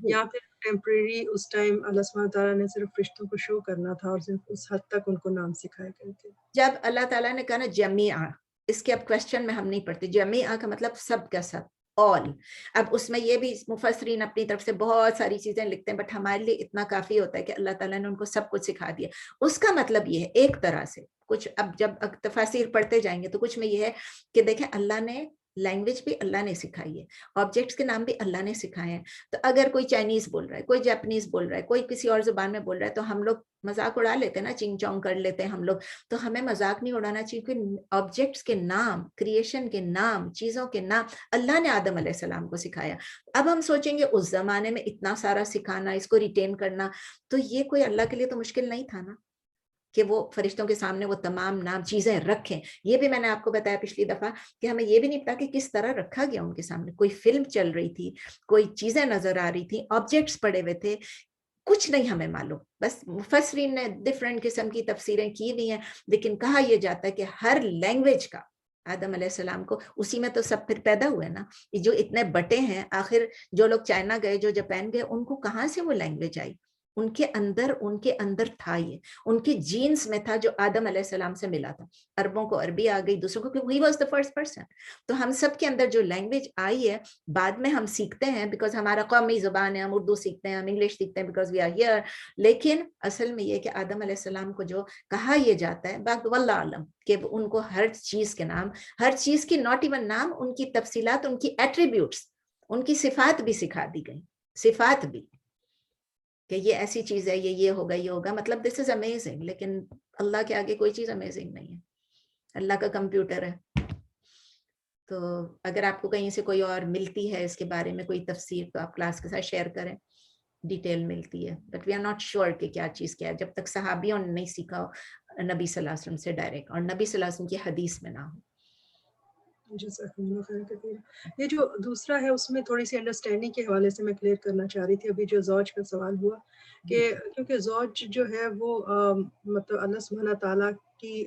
یا پھر ٹیمپریری اس ٹائم اللہ سبحانہ تعالیٰ نے صرف فرشتوں کو شو کرنا تھا اور صرف اس حد تک ان کو نام سکھائے گئے تھے؟ جب اللہ تعالیٰ نے کہا نا جمیعہ، اس کے اب کوشچن میں ہم نہیں پڑھتے. جمیعہ کا مطلب سب کا سب، all. اب اس میں یہ بھی مفسرین اپنی طرف سے بہت ساری چیزیں لکھتے ہیں، بٹ ہمارے لیے اتنا کافی ہوتا ہے کہ اللہ تعالیٰ نے ان کو سب کچھ سکھا دیا. اس کا مطلب یہ ہے ایک طرح سے کچھ، اب جب تفاسیر پڑھتے جائیں گے تو کچھ میں یہ ہے کہ دیکھیں اللہ نے لینگویج بھی اللہ نے سکھائی ہے، آبجیکٹس کے نام بھی اللہ نے سکھائے ہیں. تو اگر کوئی چائنیز بول رہا ہے، کوئی جاپنیز بول رہا ہے، کوئی کسی اور زبان میں بول رہا ہے، تو ہم لوگ مذاق اڑا لیتے ہیں نا، چنگ چونگ کر لیتے ہیں ہم لوگ. تو ہمیں مذاق نہیں اڑانا چاہیے کہ آبجیکٹس کے نام، کریشن کے نام، چیزوں کے نام اللہ نے آدم علیہ السلام کو سکھایا. اب ہم سوچیں گے اس زمانے میں اتنا سارا سکھانا، اس کو ریٹین کرنا، تو یہ کوئی اللہ کے لیے تو مشکل نہیں تھا نا کہ وہ فرشتوں کے سامنے وہ تمام نام چیزیں رکھیں. یہ بھی میں نے آپ کو بتایا پچھلی دفعہ کہ ہمیں یہ بھی نہیں پتا کہ کس طرح رکھا گیا ان کے سامنے. کوئی فلم چل رہی تھی، کوئی چیزیں نظر آ رہی تھی، آبجیکٹس پڑے ہوئے تھے، کچھ نہیں ہمیں معلوم. بس مفسرین نے ڈفرینٹ قسم کی تفسیریں کی ہوئی ہیں، لیکن کہا یہ جاتا ہے کہ ہر لینگویج کا آدم علیہ السلام کو، اسی میں تو سب پھر پیدا ہوئے نا. جو اتنے بٹے ہیں، آخر جو لوگ چائنا گئے، جو جاپان گئے، ان کو کہاں سے وہ لینگویج آئی؟ ان کے اندر تھا، یہ ان کے جینز میں تھا جو آدم علیہ السلام سے ملا تھا. عربوں کو عربی آ گئی، دوسروں کو ہی واز دا فرسٹ پرسن. تو ہم سب کے اندر جو لینگویج آئی ہے بعد میں ہم سیکھتے ہیں بیکاز ہمارا قومی زبان ہے، ہم اردو سیکھتے ہیں، ہم انگلش سیکھتے ہیں بیکاز وی آر ہیئر. لیکن اصل میں یہ کہ آدم علیہ السلام کو جو کہا یہ جاتا ہے باقی واللہ عالم کہ ان کو ہر چیز کے نام، ہر چیز کی ناٹ ایون نام، ان کی تفصیلات، ان کی ایٹریبیوٹس، ان کی صفات بھی سکھا دی گئی. صفات بھی کہ یہ ایسی چیز ہے، یہ ہوگا، یہ ہوگا. مطلب دس از امیزنگ. لیکن اللہ کے آگے کوئی چیز امیزنگ نہیں ہے. اللہ کا کمپیوٹر ہے. تو اگر آپ کو کہیں سے کوئی اور ملتی ہے اس کے بارے میں کوئی تفسیر تو آپ کلاس کے ساتھ شیئر کریں، ڈیٹیل ملتی ہے. But we are not sure کہ کیا چیز کیا ہے جب تک صحابیوں نے نہیں سیکھا ہو نبی صلی اللہ علیہ وسلم سے ڈائریکٹ، اور نبی صلی اللہ علیہ وسلم کی حدیث میں نہ ہو. جزاکم اللہ خیر کثیر. یہ جو دوسرا ہے اس میں تھوڑی سی انڈرسٹینڈنگ کے حوالے سے میں کلیئر کرنا چاہ رہی تھی. ابھی جو زوج کا سوال ہوا کہ کیونکہ زوج جو ہے وہ مطلب اللہ سبحانہ تعالیٰ کی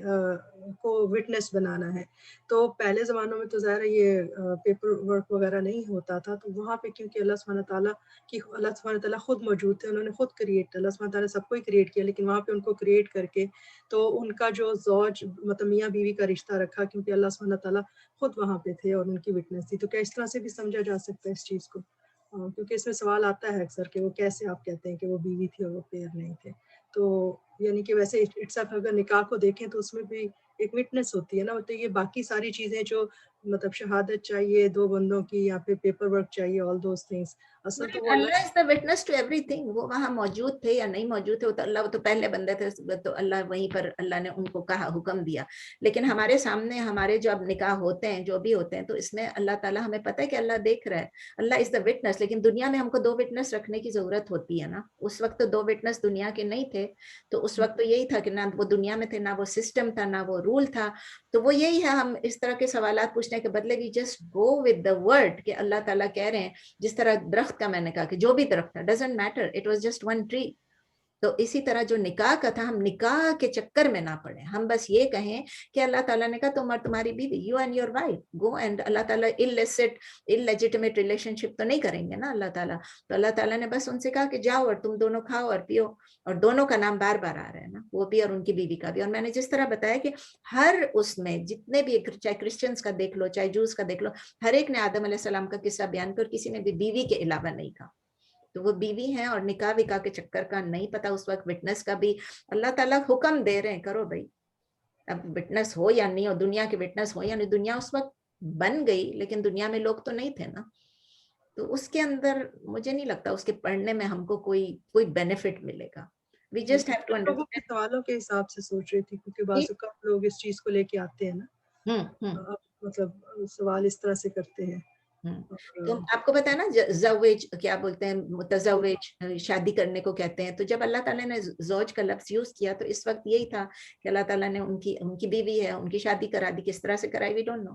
کو وٹنس بنانا ہے. تو پہلے زمانوں میں تو ظاہر ہے یہ پیپر ورک وغیرہ نہیں ہوتا تھا، تو وہاں پہ کیونکہ اللہ سبحانہ تعالیٰ خود موجود تھے، انہوں نے خود کریٹ، اللہ سبحانہ تعالیٰ سب کو ہی کریٹ کیا، لیکن وہاں پہ ان کو کریٹ کر کے تو ان کا جو زوج مطلب میاں بیوی کا رشتہ رکھا کیونکہ اللہ سبحانہ تعالیٰ خود وہاں پہ تھے اور ان کی وٹنس تھی. تو کیا اس طرح سے بھی سمجھا جا سکتا ہے اس چیز کو؟ کیونکہ اس میں سوال آتا ہے اکثر کہ وہ کیسے آپ کہتے ہیں کہ وہ بیوی تھی اور وہ پیر نہیں تھے. تو یعنی کہ ویسے اٹسیلف اگر نکاح کو دیکھیں تو اس میں بھی ایک وٹنس ہوتی ہے نا. تو یہ باقی ساری چیزیں جو مطلب شہادت چاہیے دو بندوں کی یا پھر پیپر ورک چاہیے، آل دوز تھنگس، اصل تو وہ اللہ is the witness to everything. وہ وہاں موجود تھے یا نہیں موجود تھے، وہ تو اللہ، وہ تو پہلے بندے تھے، تو اللہ وہیں پر اللہ نے ان کو کہا، حکم دیا. لیکن ہمارے سامنے ہمارے جو اب نکاح ہوتے ہیں، جو بھی ہوتے ہیں، تو اس میں اللہ تعالیٰ ہمیں پتہ ہے کہ اللہ دیکھ رہا ہے، اللہ از دا وٹنس. لیکن دنیا میں ہم کو دو وٹنس رکھنے کی ضرورت ہوتی ہے نا. اس وقت تو دو وٹنس دنیا کے نہیں تھے، تو اس وقت تو یہی تھا کہ نہ وہ دنیا میں تھے، نہ وہ سسٹم تھا، نہ وہ رول تھا. تو وہ یہی ہے، ہم اس طرح کے سوالات پوچھنے کے بدلے بھی just go with the word کہ اللہ تعالیٰ کہہ رہے ہیں. جس طرح درخت کا میں نے کہا کہ جو بھی درخت تھا doesn't matter, it was just one tree. تو اسی طرح جو نکاح کا تھا، ہم نکاح کے چکر میں نہ پڑے. ہم بس یہ کہیں کہ اللہ تعالیٰ نے کہا تم اور تمہاری بیوی، you and your wife go and. اللہ تعالیٰ illicit ریلیشن شپ تو نہیں کریں گے نا اللہ تعالیٰ. تو اللہ تعالیٰ نے بس ان سے کہا کہ جاؤ اور تم دونوں کھاؤ اور پیو. اور دونوں کا نام بار بار آ رہا ہے نا، وہ بھی اور ان کی بیوی کا بھی. اور میں نے جس طرح بتایا کہ ہر اس میں جتنے بھی، چاہے کرسچنس کا دیکھ لو، چاہے جوز کا دیکھ لو، ہر ایک نے آدم علیہ السلام کا قصہ بیان کر، کسی نے بھی بیوی کے علاوہ نہیں کہا. تو وہ بیوی ہیں اور نکاح وکاح کے چکر کا نہیں پتا. اس وقت وٹنس کا بھی اللہ تعالیٰ حکم دے رہے ہیں کرو بھائی. اب وٹنس ہو یا نہیں ہو، دنیا کے وٹنس ہو یا نہیں، دنیا اس وقت بن گئی لیکن دنیا میں لوگ تو نہیں تھے نا. تو اس کے اندر مجھے نہیں لگتا اس کے پڑھنے میں ہم کو کوئی بینیفٹ ملے گا. وی جسٹ ہیو ٹو لوگوں کے انڈرسٹینڈ. سوالوں کے حساب سے سوچ رہی تھی کیونکہ بعض اوقات لوگ اس چیز کو لے کے آتے ہیں نا، مطلب سوال اس طرح سے کرتے ہیں. تو آپ کو پتا ہے نا زوج کیا بولتے ہیں، متزوج شادی کرنے کو کہتے ہیں. تو جب اللہ تعالیٰ نے زوج کا لفظ یوز کیا تو اس وقت یہی تھا کہ اللہ تعالیٰ نے ان کی بیوی ہے، ان کی شادی کرا دی. کس طرح سے کرائی we don't know.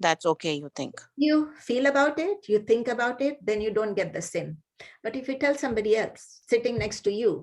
that's okay, you think? You feel about it, you think about it, then you don't get the sin. But if you tell somebody else sitting next to you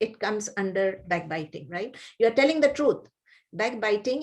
it comes under backbiting, right? You are telling the truth. Backbiting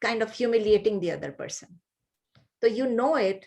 kind of humiliating the other person. So you know it,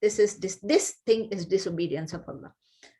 this thing is disobedience of Allah.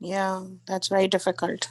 Yeah, that's very difficult.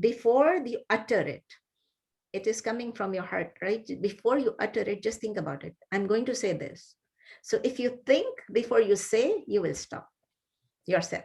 before you utter it, it is coming from your heart, right? Before you utter it, just think about it. I'm going to say this. So if you think before you say, you will stop yourself.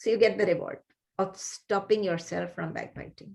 So you get the reward of stopping yourself from backbiting.